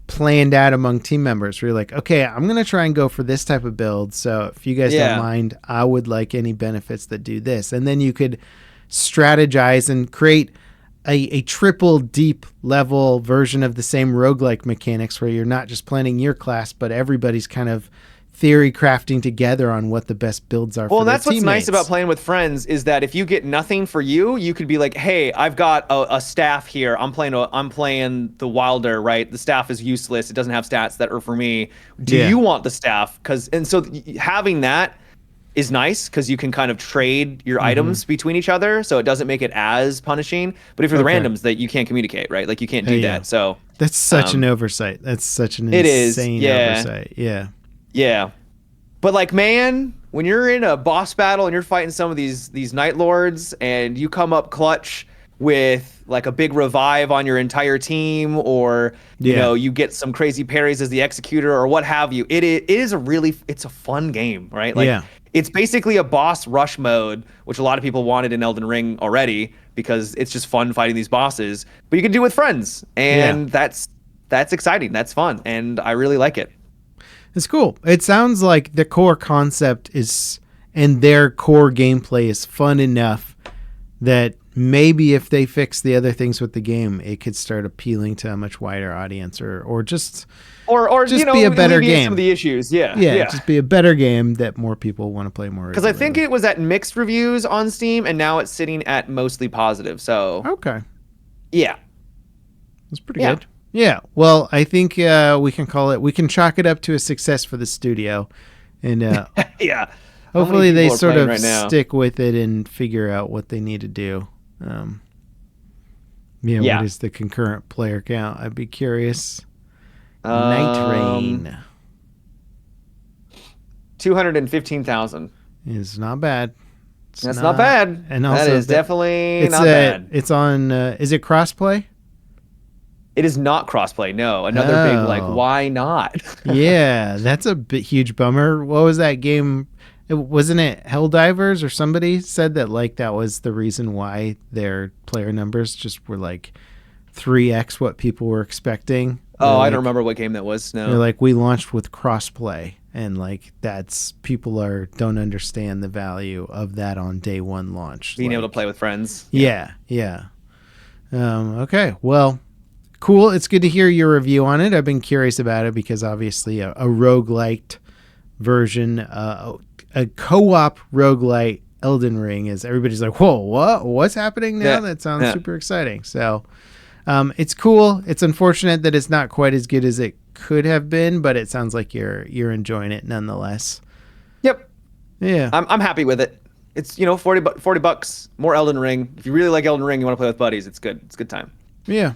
planned out among team members where you're like, okay, I'm going to try and go for this type of build. So if you guys Yeah. don't mind, I would like any benefits that do this. And then you could strategize and create a triple deep level version of the same roguelike mechanics where you're not just planning your class, but everybody's kind of theory crafting together on what the best builds are Well, for their that's what's teammates. nice about playing with friends, is that if you get nothing for you, you could be like, "Hey, I've got a staff here. I'm playing the Wilder, right? The staff is useless. It doesn't have stats that are for me. Do Yeah. you want the staff?" Having that is nice, because you can kind of trade your items between each other, so it doesn't make it as punishing. But if you're Okay. the randoms, that you can't communicate, right? Like you can't do Yeah. that. So That's such an um, oversight. That's such an it is, insane yeah. oversight. Yeah. Yeah. But like, man, when you're in a boss battle and you're fighting some of these Night Lords, and you come up clutch with like a big revive on your entire team, or you Yeah. know, you get some crazy parries as the executor or what have you, it's a fun game, right? Like Yeah. it's basically a boss rush mode, which a lot of people wanted in Elden Ring already, because it's just fun fighting these bosses. But you can do it with friends, and that's exciting. That's fun, and I really like it. It's cool. It sounds like the core concept is, and their core gameplay is fun enough that maybe if they fix the other things with the game, it could start appealing to a much wider audience, or just Or just you know, be a better alleviate game. some of the issues. Yeah. just be a better game that more people want to play more. Because I think it was at mixed reviews on Steam, and now it's sitting at mostly positive. So okay, yeah, that's pretty Yeah. good. Yeah. Well, I think we can chalk it up to a success for the studio, and yeah. hopefully they people are sort playing of right now? stick with it and figure out what they need to do. Yeah. What is the concurrent player count? I'd be curious. Um, Nightreign 215,000. is not bad. That's not bad. And also that is definitely it's not bad. It's on. Is it crossplay? It is not crossplay. No, another big like. Oh. Why not? Yeah, that's a huge bummer. What was that game? Wasn't it Helldivers or somebody said that like that was the reason why their player numbers just were like 3x what people were expecting. Oh, I don't remember what game that was. They're No. like, we launched with crossplay, and like that's people don't understand the value of that on day one launch. Being like, able to play with friends. Yeah. Okay. Well, cool. It's good to hear your review on it. I've been curious about it because obviously a roguelite version, a co-op roguelite Elden Ring is everybody's like, whoa, what's happening now? Yeah. That sounds super exciting. So it's cool. It's unfortunate that it's not quite as good as it could have been, but it sounds like you're enjoying it nonetheless. Yep. Yeah. I'm happy with it. It's, you know, $40, more Elden Ring. If you really like Elden Ring, you want to play with buddies, it's good. It's a good time. Yeah.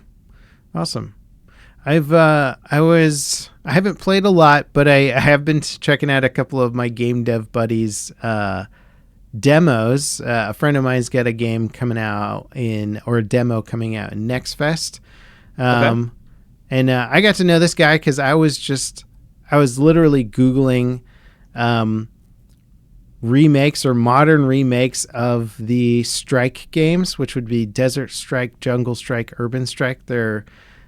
Awesome. I haven't played a lot, but I have been checking out a couple of my game dev buddies demos. A friend of mine's got a game coming out or a demo coming out in Next Fest. Okay. And I got to know this guy because I was literally Googling remakes or modern remakes of the Strike games, which would be Desert Strike, Jungle Strike, Urban Strike. They're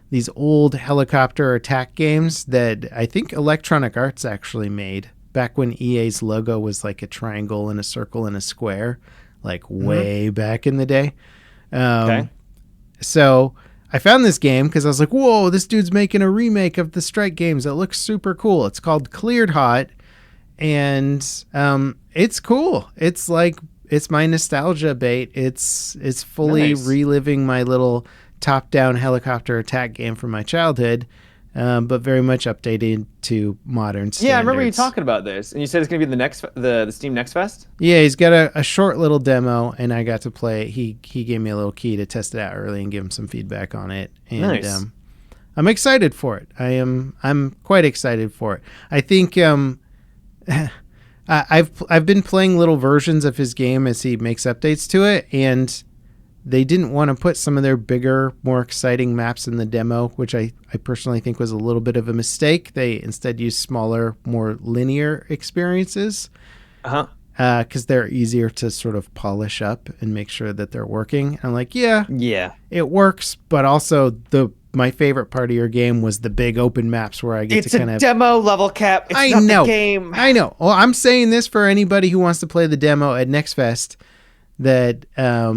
these old helicopter attack games that I think Electronic Arts actually made back when EA's logo was like a triangle and a circle and a square, like way back in the day. Okay. So I found this game because I was like, whoa, this dude's making a remake of the Strike games. It looks super cool. It's called Cleared Hot. And it's cool. It's like, it's my nostalgia bait. It's fully reliving my little top-down helicopter attack game from my childhood, but very much updated to modern standards. Yeah, I remember you talking about this, and you said it's going to be the Steam Next Fest. Yeah, he's got a short little demo, and I got to play. He gave me a little key to test it out early and give him some feedback on it. And, nice. I'm excited for it. I'm quite excited for it. I think I've been playing little versions of his game as he makes updates to it, and they didn't want to put some of their bigger, more exciting maps in the demo, which I personally think was a little bit of a mistake. They instead used smaller, more linear experiences because they're easier to sort of polish up and make sure that they're working. And I'm like, yeah, it works, but also my favorite part of your game was the big open maps where I get to kind of... It's a demo level cap. It's not the game. I know. Well, I'm saying this for anybody who wants to play the demo at Next Fest, that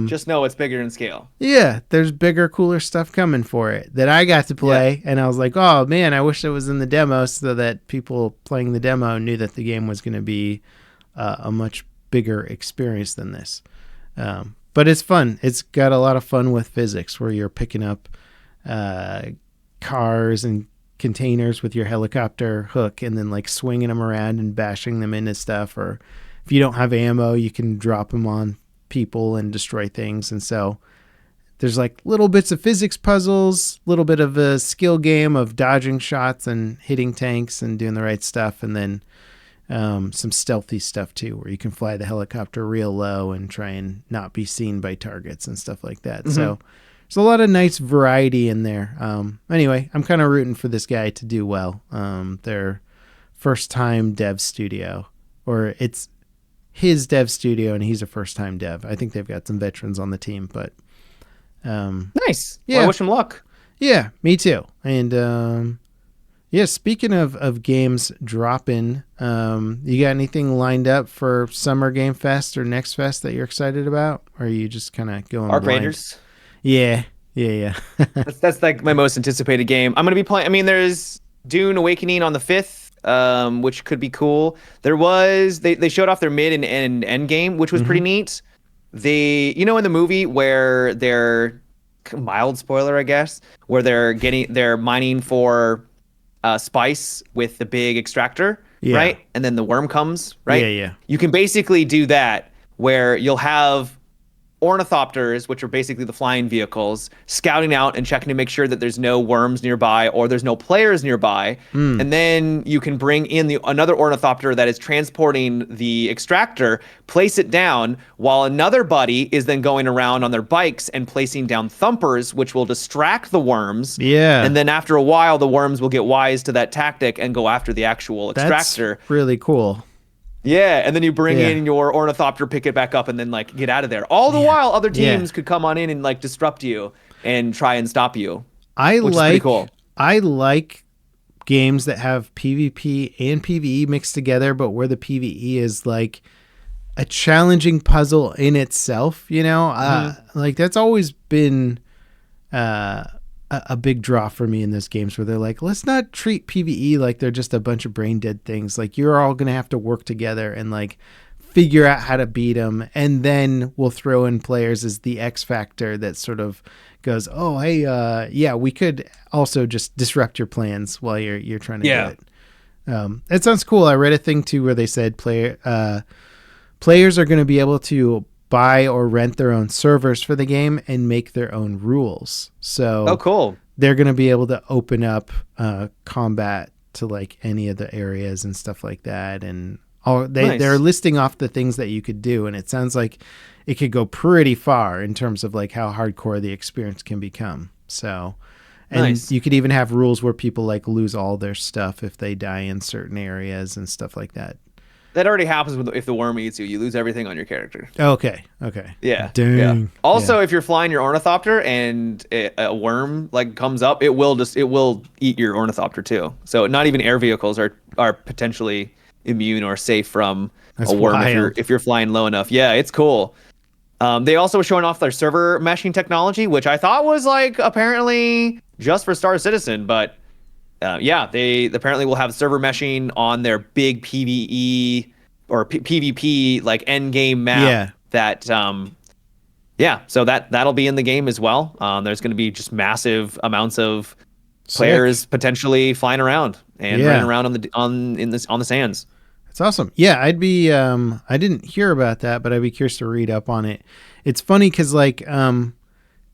just know it's bigger in scale. Yeah, there's bigger, cooler stuff coming for it that I got to play, and I was like, oh man, I wish it was in the demo so that people playing the demo knew that the game was going to be a much bigger experience than this. But it's fun. It's got a lot of fun with physics where you're picking up cars and containers with your helicopter hook and then like swinging them around and bashing them into stuff, or if you don't have ammo, you can drop them on people and destroy things. And so there's like little bits of physics puzzles, little bit of a skill game of dodging shots and hitting tanks and doing the right stuff, and then some stealthy stuff too, where you can fly the helicopter real low and try and not be seen by targets and stuff like that. So there's a lot of nice variety in there. Anyway, I'm kind of rooting for this guy to do well. Their first time dev studio, or it's his dev studio, and he's a first-time dev. I think they've got some veterans on the team, but nice. Yeah, well, I wish him luck. Yeah, me too. And yeah, speaking of games dropping, you got anything lined up for Summer Game Fest or Next Fest that you're excited about, or are you just kind of going Arc blind? Raiders. Yeah. that's like my most anticipated game. I'm gonna be playing. I mean, there's Dune Awakening on the 5th. Which could be cool. There was they showed off their mid and end game, which was pretty neat. In the movie where they're mild spoiler, I guess, where they're mining for spice with the big extractor, right? And then the worm comes, right? Yeah. You can basically do that where you'll have ornithopters, which are basically the flying vehicles, scouting out and checking to make sure that there's no worms nearby or there's no players nearby. And then you can bring in another ornithopter that is transporting the extractor, place it down, while another buddy is then going around on their bikes and placing down thumpers, which will distract the worms. Yeah. And then after a while, the worms will get wise to that tactic and go after the actual extractor. That's really cool. Yeah, and then you bring in your ornithopter, pick it back up, and then like get out of there. All the while, other teams could come on in and like disrupt you and try and stop you. Which is pretty cool. I like games that have PvP and PvE mixed together, but where the PvE is like a challenging puzzle in itself. You know, like that's always been a big draw for me in those games where they're like, let's not treat PvE like they're just a bunch of brain dead things. Like you're all going to have to work together and like figure out how to beat them. And then we'll throw in players as the X factor that sort of goes, oh, hey, we could also just disrupt your plans while you're trying to do it. It sounds cool. I read a thing too where they said players are going to be able to buy or rent their own servers for the game and make their own rules. So cool. They're going to be able to open up combat to like any of the areas and stuff like that. And they're listing off the things that you could do. And it sounds like it could go pretty far in terms of like how hardcore the experience can become. So, and you could even have rules where people like lose all their stuff if they die in certain areas and stuff like that. that already happens if the worm eats you. You lose everything on your character. Okay. Okay. Yeah, yeah. Dang. Also, Yeah. if you're flying your ornithopter and a worm like comes up, it will eat your ornithopter too. So not even air vehicles are potentially immune or safe from a That's worm wild. if you're flying low enough. Yeah, it's cool. They also were showing off their server meshing technology, which I thought was like apparently just for Star Citizen, but yeah, they apparently will have server meshing on their big PvE or PvP like end game map Yeah. that yeah, so that'll be in the game as well. There's going to be just massive amounts of Sick. players potentially flying around and running Yeah. around on the sands. That's awesome. Yeah, I'd be I didn't hear about that, but I'd be curious to read up on it. It's funny cuz like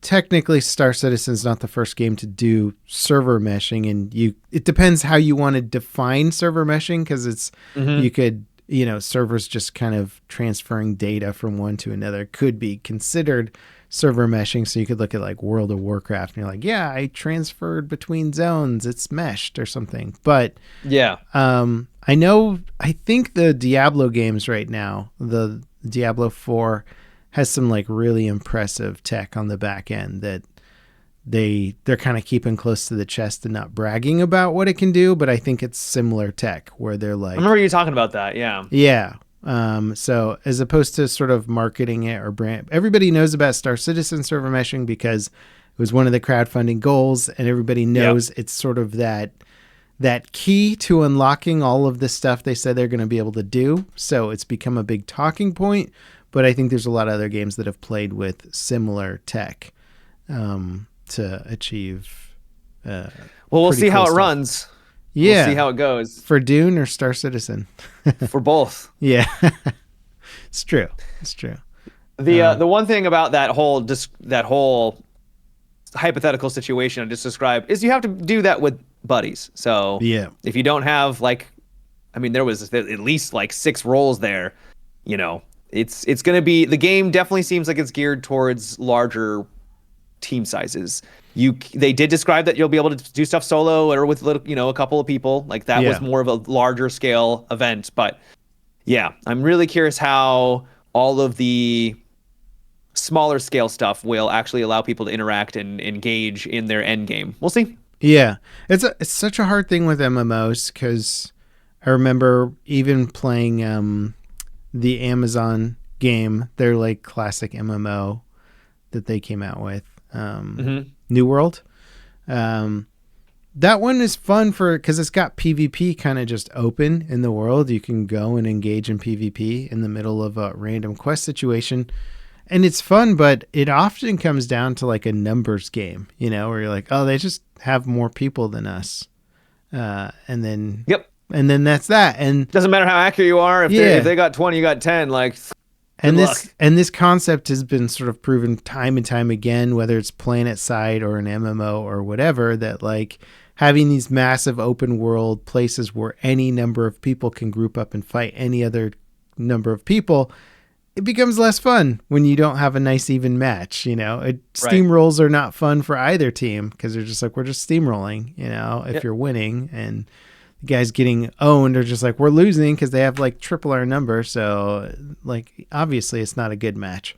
technically Star Citizen's not the first game to do server meshing, and it depends how you want to define server meshing, cuz it's you Hmm. could, servers just kind of transferring data from one to another could be considered server meshing. So you could look at like World of Warcraft and you're like, yeah, I transferred between zones, it's meshed or something. But Yeah. I think the Diablo games right now, the Diablo 4 has some like really impressive tech on the back end that they're kind of keeping close to the chest and not bragging about what it can do, but I think it's similar tech where they're I like, remember you talking about that. Yeah. yeah. So as opposed to sort of marketing it or brand, everybody knows about Star Citizen server meshing because it was one of the crowdfunding goals, and everybody Yep. knows it's sort of that key to unlocking all of the stuff they said they're going to be able to do. So it's become a big talking point. But I think there's a lot of other games that have played with similar tech to achieve. Well, we'll Pretty see cool how it stuff. runs. We'll see Yeah, how it goes for Dune or Star Citizen. for both. Yeah, it's true. It's true. The one thing about that whole hypothetical situation I just described is you have to do that with buddies. So Yeah, if you don't have like, I mean, there was at least like 6 roles there. You know, it's gonna be the game definitely seems like it's geared towards larger team sizes. They did describe that you'll be able to do stuff solo or with little, a couple of people. Like that was yeah, more of a larger scale event. But yeah, I'm really curious how all of the smaller scale stuff will actually allow people to interact and engage in their end game. We'll see. yeah. It's such a hard thing with MMOs because I remember even playing the Amazon game, their like classic MMO that they came out with, Hmm. New World. Um, that one is fun because it's got PvP kind of just open in the world. You can go and engage in PvP in the middle of a random quest situation. And it's fun, but it often comes down to like a numbers game, where you're like, oh, they just have more people than us. And then Yep. that's that. And Doesn't matter how accurate you are. If yeah. they got 20, you got 10. Like, good And luck. this concept has been sort of proven time and time again, whether it's Planet Side or an MMO or whatever, that like having these massive open world places where any number of people can group up and fight any other number of people, it becomes less fun when you don't have a nice even match. Right. Steamrolls are not fun for either team because they're just like, we're just steamrolling, if Yep. you're winning, and the guys getting owned are just like, we're losing because they have like triple our number. So like, obviously it's not a good match.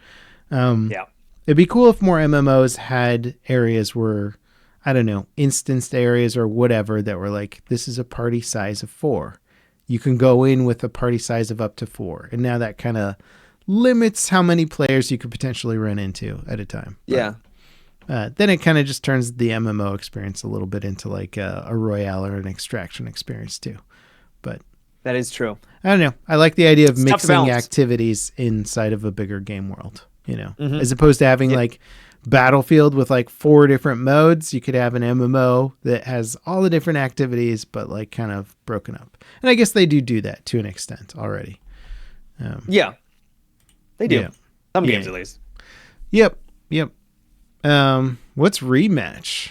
Yeah. It'd be cool if more MMOs had areas where, I don't know, instanced areas or whatever that were like, this is a party size of 4. You can go in with a party size of up to 4. And now that kind of limits how many players you could potentially run into at a time. Yeah. Then it kind of just turns the MMO experience a little bit into like a Royale or an extraction experience too. But That is true. I don't know. I like the idea of It's tough to mixing balance. activities inside of a bigger game world, Mhm. as opposed to having Yeah. like Battlefield with like 4 different modes. You could have an MMO that has all the different activities, but like kind of broken up. And I guess they do that to an extent already. Yeah. They do. Yeah. Some Yeah. games at least. Yep. What's Rematch?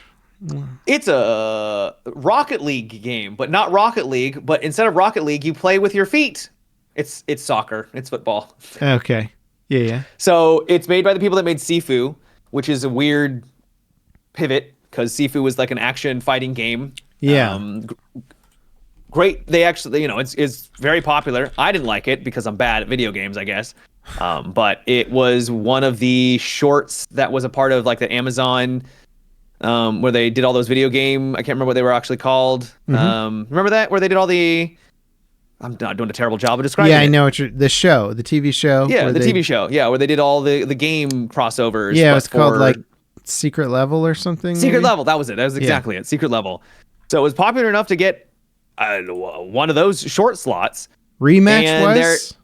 It's a Rocket League game, but not Rocket League. But instead of Rocket League, you play with your feet. It's soccer. It's football. Okay. Yeah. So it's made by the people that made Sifu, which is a weird pivot because Sifu was like an action fighting game. Yeah. great. They actually, it's very popular. I didn't like it because I'm bad at video games, I guess. But it was one of the shorts that was a part of like the Amazon, where they did all those video game. I can't remember what they were actually called. Remember that where they did all the. I'm not doing a terrible job of describing it. Yeah, I know the TV show. Yeah, the TV show. Yeah, where they did all the game crossovers. Yeah, it's called like Secret Level or something. Secret Level. That was it. That was exactly it. Secret Level. So it was popular enough to get one of those short slots. Rematch was?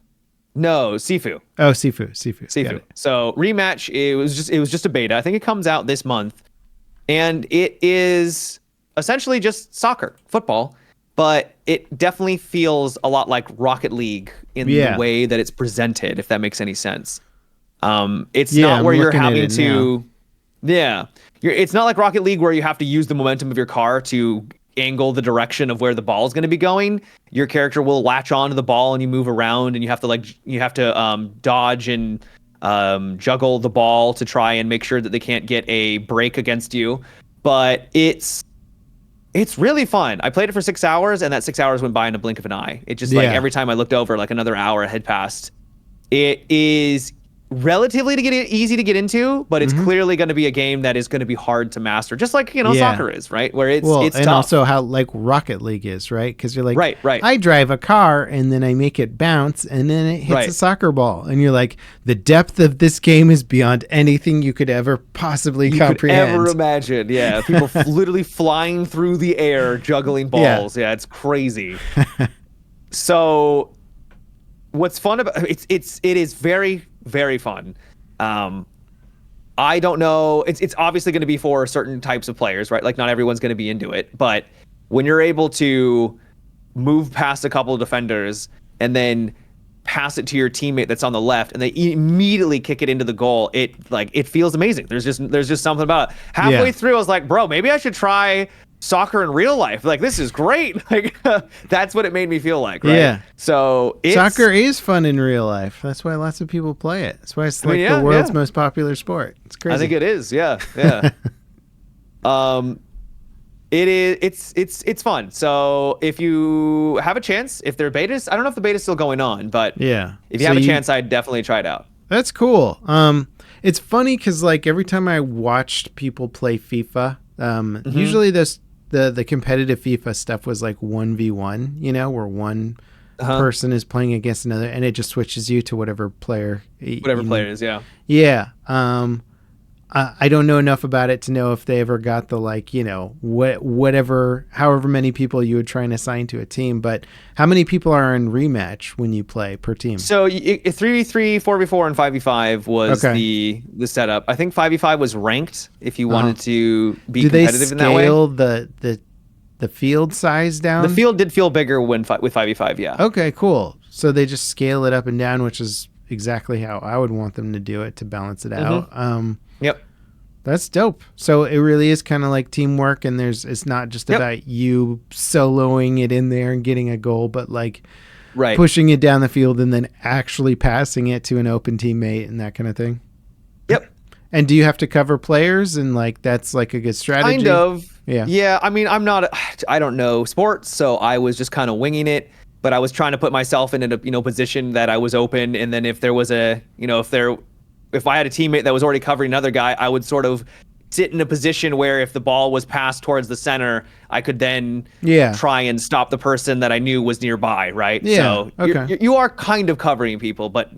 No, Sifu. Oh, Sifu. So Rematch, it was just a beta. I think it comes out this month, and it is essentially just soccer, football. But it definitely feels a lot like Rocket League in the way that it's presented, if that makes any sense. It's not where you're having to... Yeah. It's not like Rocket League where you have to use the momentum of your car to angle the direction of where the ball is going to be going. Your character will latch onto the ball and you move around, and you have to dodge and juggle the ball to try and make sure that they can't get a break against you. But it's really fun. I played it for 6 hours, and that 6 hours went by in a blink of an eye. It just like every time I looked over, like another hour had passed. It is relatively easy to get into, but it's clearly going to be a game that is going to be hard to master, just like soccer is, right? Where it's and tough. Also how like Rocket League is, right? Because you're like, right. I drive a car and then I make it bounce and then it hits a soccer ball, and you're like, the depth of this game is beyond anything you could ever possibly comprehend. Ever imagine? Yeah, people literally flying through the air juggling balls. Yeah, it's crazy. So, what's fun about it is very, very fun. I don't know. It's obviously going to be for certain types of players, right? Like not everyone's going to be into it, but when you're able to move past a couple of defenders and then pass it to your teammate that's on the left, and they immediately kick it into the goal, it feels amazing. There's just something about it. Halfway through, I was like, bro, maybe I should try soccer in real life. Like, this is great. Like, that's what it made me feel like, right? Yeah. So soccer is fun in real life. That's why lots of people play it. That's why it's the world's most popular sport. It's crazy. I think it is. Yeah. It's fun. So if you have a chance, if they're betas, I don't know if the beta's still going on, but if you have a chance, I'd definitely try it out. That's cool. It's funny because like every time I watched people play FIFA, usually the competitive FIFA stuff was like 1v1, where one person is playing against another, and it just switches you to whatever player. Whatever player is, yeah. Yeah. I don't know enough about it to know if they ever got the however many people you would try and assign to a team. But how many people are in Rematch when you play per team? So 3v3, 4v4, and 5v5 was the setup. I think 5v5 was ranked if you wanted to be competitive in that way. Do they scale the field size down? The field did feel bigger with 5v5, yeah. Okay, cool. So they just scale it up and down, which is exactly how I would want them to do it to balance it out. Yep. That's dope. So it really is kind of like teamwork, and it's not just about you soloing it in there and getting a goal, but like pushing it down the field and then actually passing it to an open teammate and that kind of thing. Yep. And do you have to cover players, and like that's like a good strategy? Kind of. Yeah. Yeah. I mean, I don't know sports, so I was just kind of winging it. But I was trying to put myself in a position that I was open, and then if there was if I had a teammate that was already covering another guy, I would sort of sit in a position where if the ball was passed towards the center, I could then try and stop the person that I knew was nearby, right? Yeah. So you are kind of covering people, but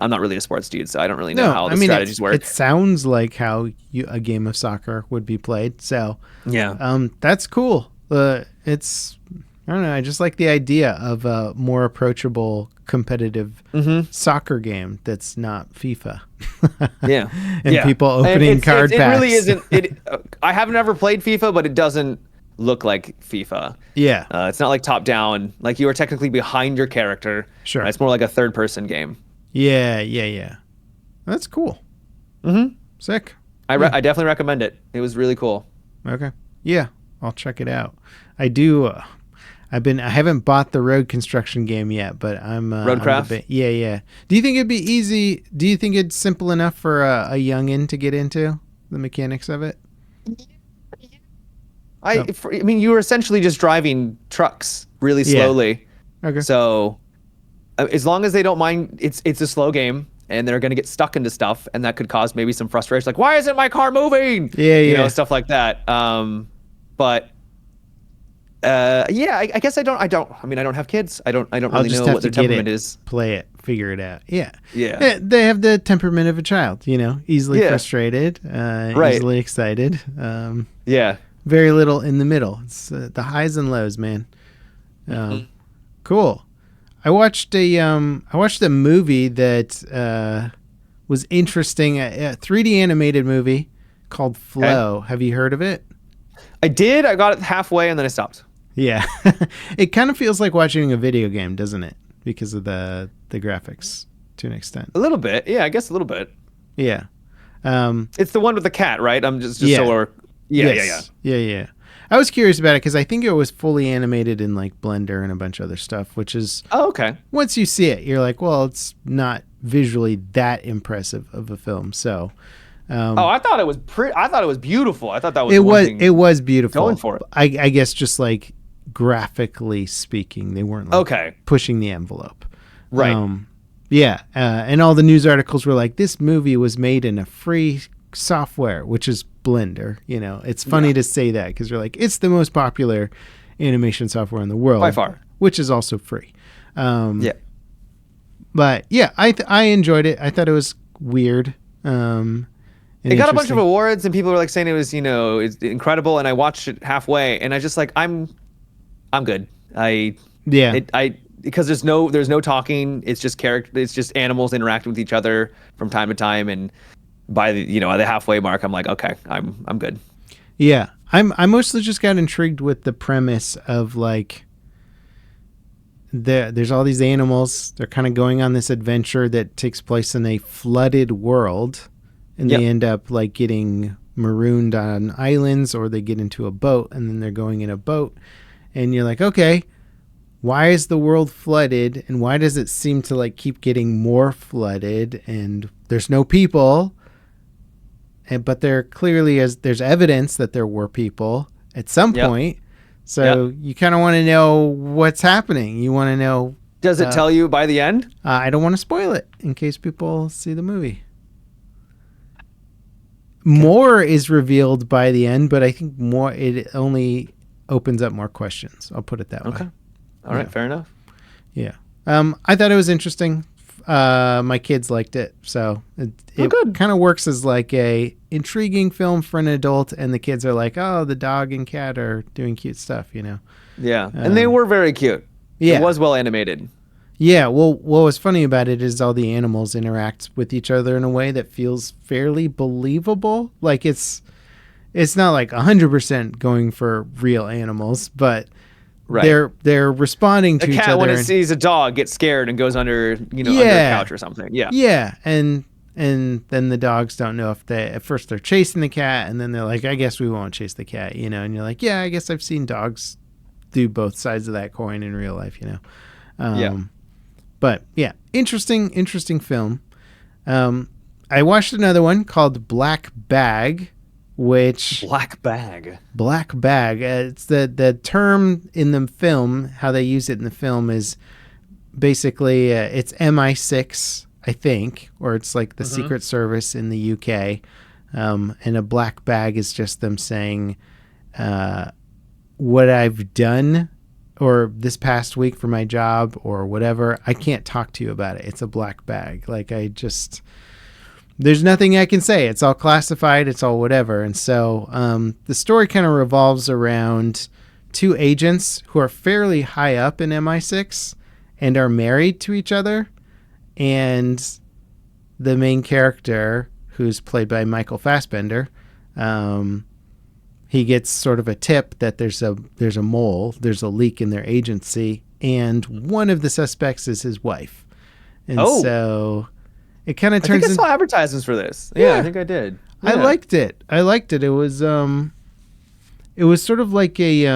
I'm not really a sports dude, so I don't really know how the strategies work. It sounds like how a game of soccer would be played. So that's cool. I don't know. I just like the idea of a more approachable, competitive soccer game that's not FIFA. And people opening card packs. It really isn't. I haven't ever played FIFA, but it doesn't look like FIFA. Yeah. It's not like top down. Like you are technically behind your character. Sure. It's more like a third person game. Yeah. That's cool. Sick. I definitely recommend it. It was really cool. Okay. Yeah. I'll check it out. I do. I haven't bought the road construction game yet, but I'm Roadcraft. Yeah. Do you think it'd be easy? Do you think it's simple enough for a youngin to get into the mechanics of it? Oh, I mean, you were essentially just driving trucks really yeah. slowly. Okay. So as long as they don't mind, it's a slow game, and they're gonna get stuck into stuff, and that could cause maybe some frustration, like why isn't my car moving? Yeah, You know, yeah. stuff like that. But yeah, I guess I mean, I don't have kids. I don't I'll really just know have what to their get it, temperament is. play it, figure it out. Yeah. Yeah. Yeah, they have the temperament of a child, easily Yeah. frustrated, Right. easily excited. Yeah. Very little in the middle. It's the highs and lows, man. Um, Mhm. cool. I watched a movie that was interesting. A 3D animated movie called Okay. Flow. Have you heard of it? I did. I got it halfway and then I stopped. Yeah. It kind of feels like watching a video game, doesn't it? Because of the graphics to an extent. A little bit. Yeah, I guess a little bit. Yeah. Um, It's the one with the cat, right? I'm just so yeah. we're yeah. Yes. Yeah, yeah. I was curious about it because I think it was fully animated in like Blender and a bunch of other stuff, which is Oh, okay. once you see it, you're like, well, it's not visually that impressive of a film. So, Oh, um, I thought it was I thought it was beautiful. I thought that was it the one was thing it was beautiful. going for it. I guess just like graphically speaking, they weren't like Okay. pushing the envelope. Right. Yeah, and all the news articles were like, this movie was made in a free software, which is Blender. It's funny Yeah. to say that because you're like, it's the most popular animation software in the world, By far. which is also free. Yeah. But yeah, I enjoyed it. I thought it was weird. And It got a bunch of interesting. awards and people were like saying it was, it's incredible, and I watched it halfway and I just like I'm good. Yeah, I because there's no talking. It's just it's just animals interacting with each other from time to time, and by the halfway mark, I'm like, okay, I'm good. yeah. I mostly just got intrigued with the premise of like there's all these animals. They're kind of going on this adventure that takes place in a flooded world, and they Yep. end up like getting marooned on islands, or they get into a boat, and then they're going in a boat, and you're like, okay, why is the world flooded, and why does it seem to like keep getting more flooded, and there's no people, but there clearly is there's evidence that there were people at some Yep. point. So Yep. you kind of want to know what's happening. You want to know. Does it tell you by the end? I don't want to spoil it in case people see the movie. More is revealed by the end, but I think more it only opens up more questions. I'll put it that Okay. way. All right. Yeah. Fair enough. Yeah. I thought it was interesting. My kids liked it, so it good. kind of works as like a intriguing film for an adult, and the kids are like, oh, the dog and cat are doing cute stuff, Yeah. And they were very cute. Yeah. It was well animated. Yeah, well, what was funny about it is all the animals interact with each other in a way that feels fairly believable. Like it's not like 100% going for real animals, but Right. they're responding The to each cat, other. when it and- sees a dog, gets scared and goes under, under a Yeah. couch or something. Yeah. Yeah, and then the dogs don't know if they at first they're chasing the cat, and then they're like, I guess we won't chase the cat, and you're like, yeah, I guess I've seen dogs do both sides of that coin in real life, Yeah. But yeah, interesting film. I watched another one called Black Bag, which Black bag. Black Bag. It's the term in the film. How they use it in the film is basically it's MI6, I think, or it's like the Secret Service in the UK. And a black bag is just them saying what I've done or this past week for my job or whatever. I can't talk to you about it. It's a black bag. Like there's nothing I can say. It's all classified. It's all whatever. And so the story kind of revolves around two agents who are fairly high up in MI6 and are married to each other. And the main character, who's played by Michael Fassbender, he gets sort of a tip that there's a mole, there's a leak in their agency, and one of the suspects is his wife. And so it kind of I think turns I saw advertisements for this. Yeah, I think I did. I Yeah. liked it. It was sort of like a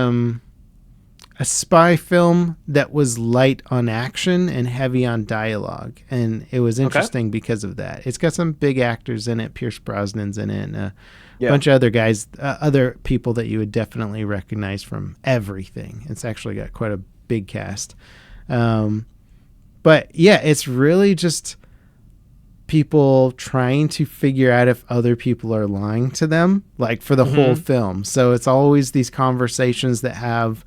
a spy film that was light on action and heavy on dialogue, and it was Okay. interesting because of that. It's got some big actors in it. Pierce Brosnan's in it, and a Yeah. bunch of other guys, other people that you would definitely recognize from everything. It's actually got quite a big cast. But yeah, it's really just people trying to figure out if other people are lying to them, like for the whole film. So it's always these conversations that have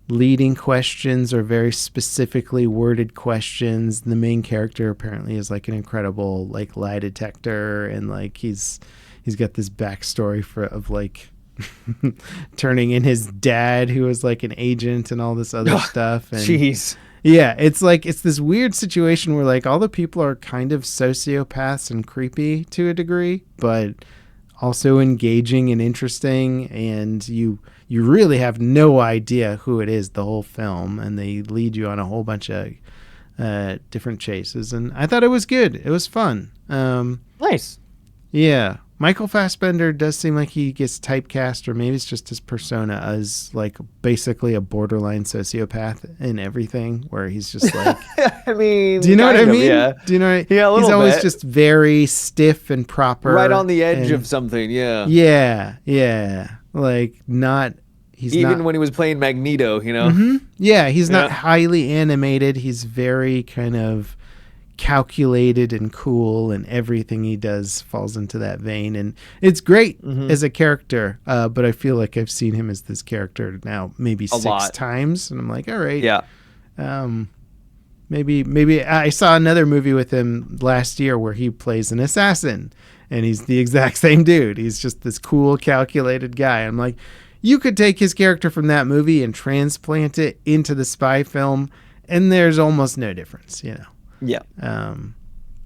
leading questions or very specifically worded questions. The main character apparently is like an incredible like lie detector, and like he's got this backstory of like turning in his dad who was like an agent and all this other stuff. And Jeez. yeah, it's like it's this weird situation where like all the people are kind of sociopaths and creepy to a degree, but also engaging and interesting, and you really have no idea who it is the whole film, and they lead you on a whole bunch of different chases, and I thought it was good. It was fun. Nice. Yeah. Michael Fassbender does seem like he gets typecast, or maybe it's just his persona as like basically a borderline sociopath in everything, where he's just like, I mean, do you know what I mean? Yeah. Do you know what I mean? Yeah, a little He's always bit. just very stiff and proper. Right on the edge and- of something, yeah. Yeah. Yeah. Like not, he's Even not, when he was playing Magneto, you know? yeah, he's not Yeah. highly animated. He's very kind of calculated and cool, and everything he does falls into that vein, and it's great as a character, but I feel like I've seen him as this character now maybe six lot. times, and I'm like, all right, Yeah. maybe I saw another movie with him last year where he plays an assassin, and he's the exact same dude. He's just this cool calculated guy. I'm like, you could take his character from that movie and transplant it into the spy film, and there's almost no difference, you know. Yeah.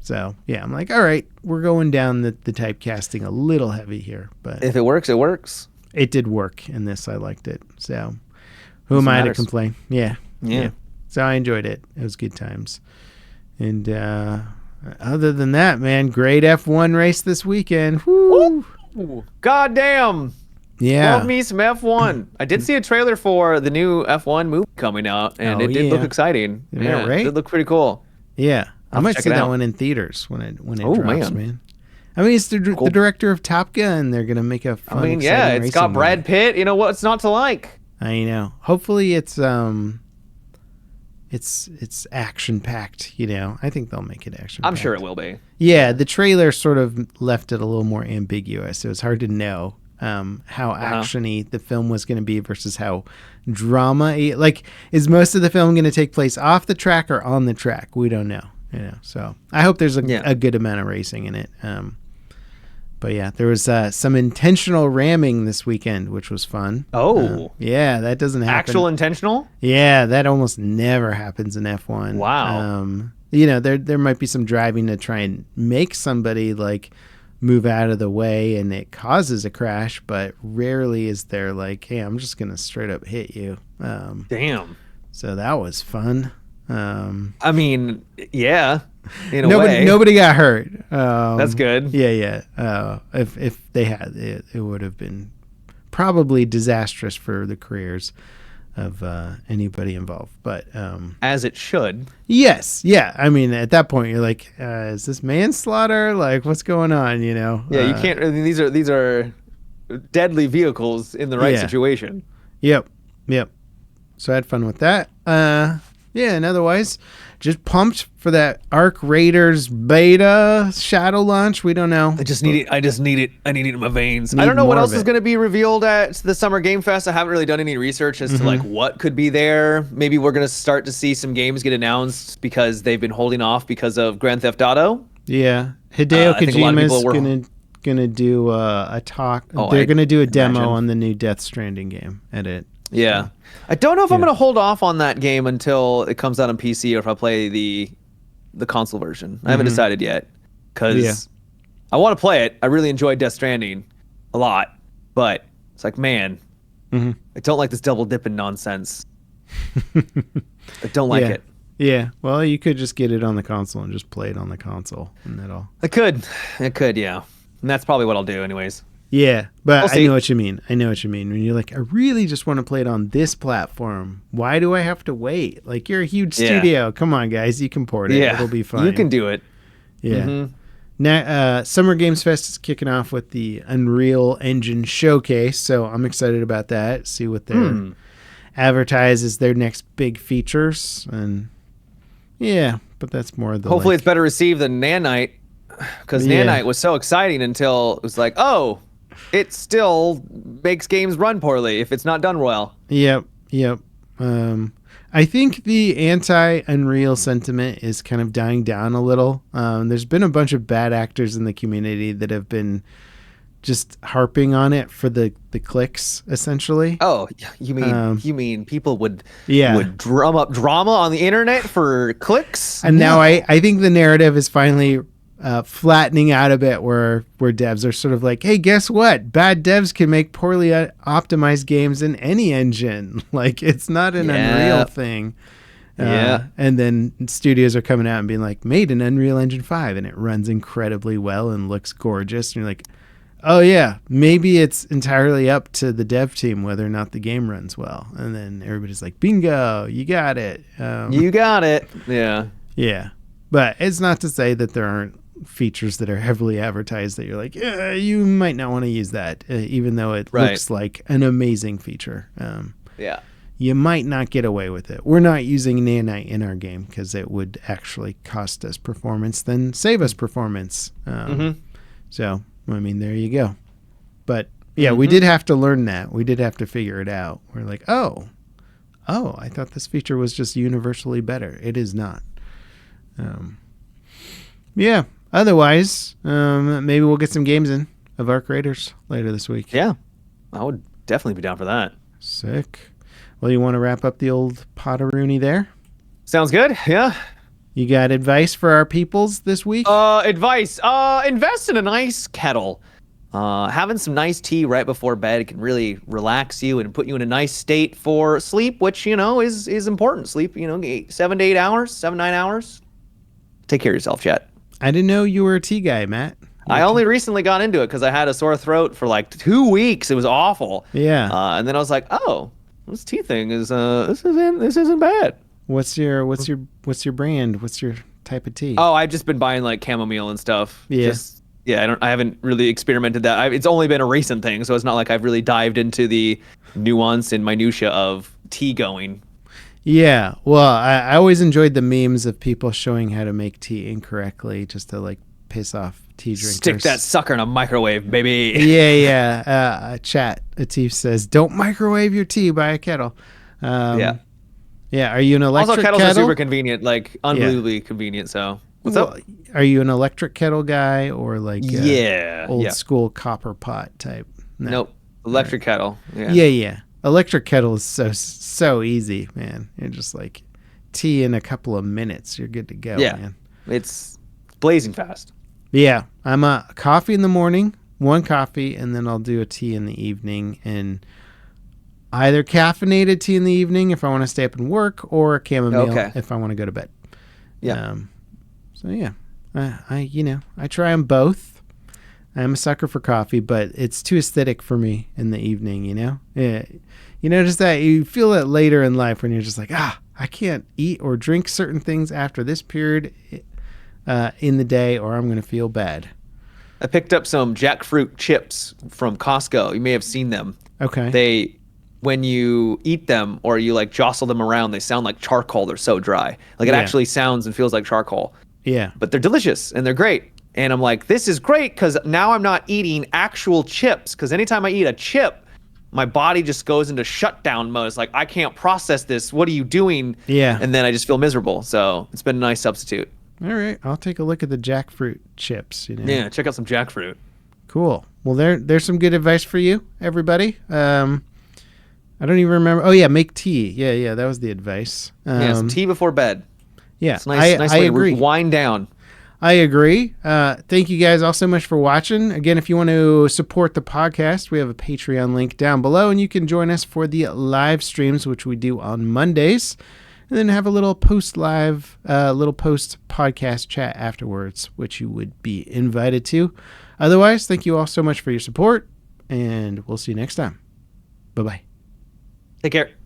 So yeah, I'm like, all right, we're going down the typecasting a little heavy here, but If it works, it works. it did work in this. I liked it. So who That's am what I to matters. complain? Yeah. Yeah. So I enjoyed it. It was good times. And other than that, man, great F1 race this weekend. Woo! God damn. Yeah. Love me some F1. I did see a trailer for the new F1 movie coming out, and Oh, it did look yeah. exciting. Yeah, right? It did look pretty cool. Yeah. I I'll might check see it that out. one in theaters when it Oh, drops, man. man. I mean, it's the director of Top Gun. They're gonna make a fun. I mean, yeah, exciting it's got racing Brad movie. Pitt. You know what's not to like? I know. Hopefully, it's action packed. You know, I think they'll make it action. I'm sure it will be. Yeah, the trailer sort of left it a little more ambiguous. It was hard to know how actiony the film was going to be versus how drama. Like, is most of the film going to take place off the track or on the track? We don't know. You know, so I hope there's a good amount of racing in it. But yeah, there was some intentional ramming this weekend, which was fun. Oh. Yeah, that doesn't happen. Actual intentional? Yeah, that almost never happens in F1. Wow. You know, there might be some driving to try and make somebody like move out of the way and it causes a crash, but rarely is there like, hey, I'm just going to straight up hit you. Damn. So that was fun. I mean, yeah, in a way. Nobody got hurt. That's good. Yeah. If they had, it would have been probably disastrous for the careers of anybody involved. But As it should. yes, yeah. I mean, at that point, you're like, is this manslaughter? Like, what's going on? You know? Yeah, you can't. I mean, these are deadly vehicles in the right Yeah. situation. Yep. So I had fun with that. Yeah, and otherwise, just pumped for that Arc Raiders beta shadow launch. We don't know. I just need it. I need it in my veins. Need I don't know what more else of is it. going to be revealed at the Summer Game Fest. I haven't really done any research as to like what could be there. Maybe we're going to start to see some games get announced because they've been holding off because of Grand Theft Auto. Yeah, Hideo I think a lot of Kojima's people were- gonna do a talk. Oh, They're I gonna do a demo imagine. on the new Death Stranding game at it. Yeah. I don't know if I'm going to hold off on that game until it comes out on PC or if I'll play the console version. I haven't decided yet because I want to play it. I really enjoyed Death Stranding a lot, but it's like, man, I don't like this double dipping nonsense. I don't like it. Yeah. Well, you could just get it on the console and just play it on the console, and that'll. I could, yeah. And that's probably what I'll do anyways. Yeah, but We'll I see. know what you mean. I know what you mean. When you're like, I really just want to play it on this platform. Why do I have to wait? Like, you're a huge Yeah. studio. Come on, guys. You can port it. Yeah. It'll be fine. You can do it. Yeah. Mhm. Now, Summer Games Fest is kicking off with the Unreal Engine Showcase, so I'm excited about that. See what they're advertise as their next big features, and yeah, but that's more the Hopefully, it's better received than Nanite, because Nanite was so exciting until it was like, oh, it still makes games run poorly if it's not done well. Yep. I think the anti-Unreal sentiment is kind of dying down a little. There's been a bunch of bad actors in the community that have been just harping on it for the clicks, essentially. Oh, you mean people would Yeah. drum up drama on the internet for clicks? And now I think the narrative is finally flattening out a bit, where devs are sort of like, hey, guess what? Bad devs can make poorly optimized games in any engine. Like, it's not an Unreal thing. And then studios are coming out and being like, made in Unreal Engine 5, and it runs incredibly well and looks gorgeous. And you're like, oh yeah, maybe it's entirely up to the dev team whether or not the game runs well. And then everybody's like, bingo, you got it. You got it. Yeah. Yeah. But it's not to say that there aren't features that are heavily advertised that you're like, yeah, you might not want to use that, even though it looks like an amazing feature. Yeah. You might not get away with it. We're not using Nanite in our game because it would actually cost us performance than save us performance. So, I mean, there you go. But yeah, we did have to learn that. We did have to figure it out. We're like, oh, I thought this feature was just universally better. It is not. Yeah. Otherwise, maybe we'll get some games in of our creators later this week. Yeah. I would definitely be down for that. Sick. Well, you want to wrap up the old Potteroony there? Sounds good. Yeah. You got advice for our peoples this week? Advice. Invest in a nice kettle. Having some nice tea right before bed can really relax you and put you in a nice state for sleep, which, is important. Sleep, 7 to 8 hours, 7, 9 hours. Take care of yourself, Chet. I didn't know you were a tea guy, Matt. I only recently got into it because I had a sore throat for like 2 weeks. It was awful. Yeah. And then I was like, oh, this tea thing is this isn't bad. What's your brand? What's your type of tea? Oh, I've just been buying like chamomile and stuff. Yeah. I haven't really experimented that. It's only been a recent thing, so it's not like I've really dived into the nuance and minutia of tea going. Yeah, well, I always enjoyed the memes of people showing how to make tea incorrectly just to like piss off tea drinkers. Stick that sucker in a microwave, baby. Yeah. Chat Atif says, don't microwave your tea by a kettle. Yeah. Are you an electric kettle? Also, kettles are super convenient, like unbelievably convenient. So, what's up? Are you an electric kettle guy or like old school copper pot type? No. Nope. Electric kettle. Yeah. Electric kettle is so easy, man. You're just like tea in a couple of minutes. You're good to go, man. It's blazing fast. Yeah. I'm a coffee in the morning, one coffee, and then I'll do a tea in the evening, and either caffeinated tea in the evening if I want to stay up and work, or a chamomile if I want to go to bed. Yeah. I try them both. I'm a sucker for coffee, but it's too acidic for me in the evening, Yeah. You notice that you feel it later in life when you're just like, I can't eat or drink certain things after this period in the day, or I'm going to feel bad. I picked up some jackfruit chips from Costco. You may have seen them. Okay. When you eat them or you like jostle them around, they sound like charcoal. They're so dry. Like it actually sounds and feels like charcoal. Yeah. But they're delicious and they're great. And I'm like, this is great because now I'm not eating actual chips. Because anytime I eat a chip, my body just goes into shutdown mode. It's like, I can't process this. What are you doing? Yeah. And then I just feel miserable. So it's been a nice substitute. All right. I'll take a look at the jackfruit chips. Yeah, check out some jackfruit. Cool. Well, there's some good advice for you, everybody. I don't even remember. Oh, yeah, make tea. Yeah, that was the advice. Some tea before bed. Yeah, it's nice I way agree. To wind down. I agree. Thank you guys all so much for watching. Again, if you want to support the podcast, we have a Patreon link down below, and you can join us for the live streams, which we do on Mondays, and then have a little post-podcast chat afterwards, which you would be invited to. Otherwise, thank you all so much for your support. and we'll see you next time. Bye bye. Take care.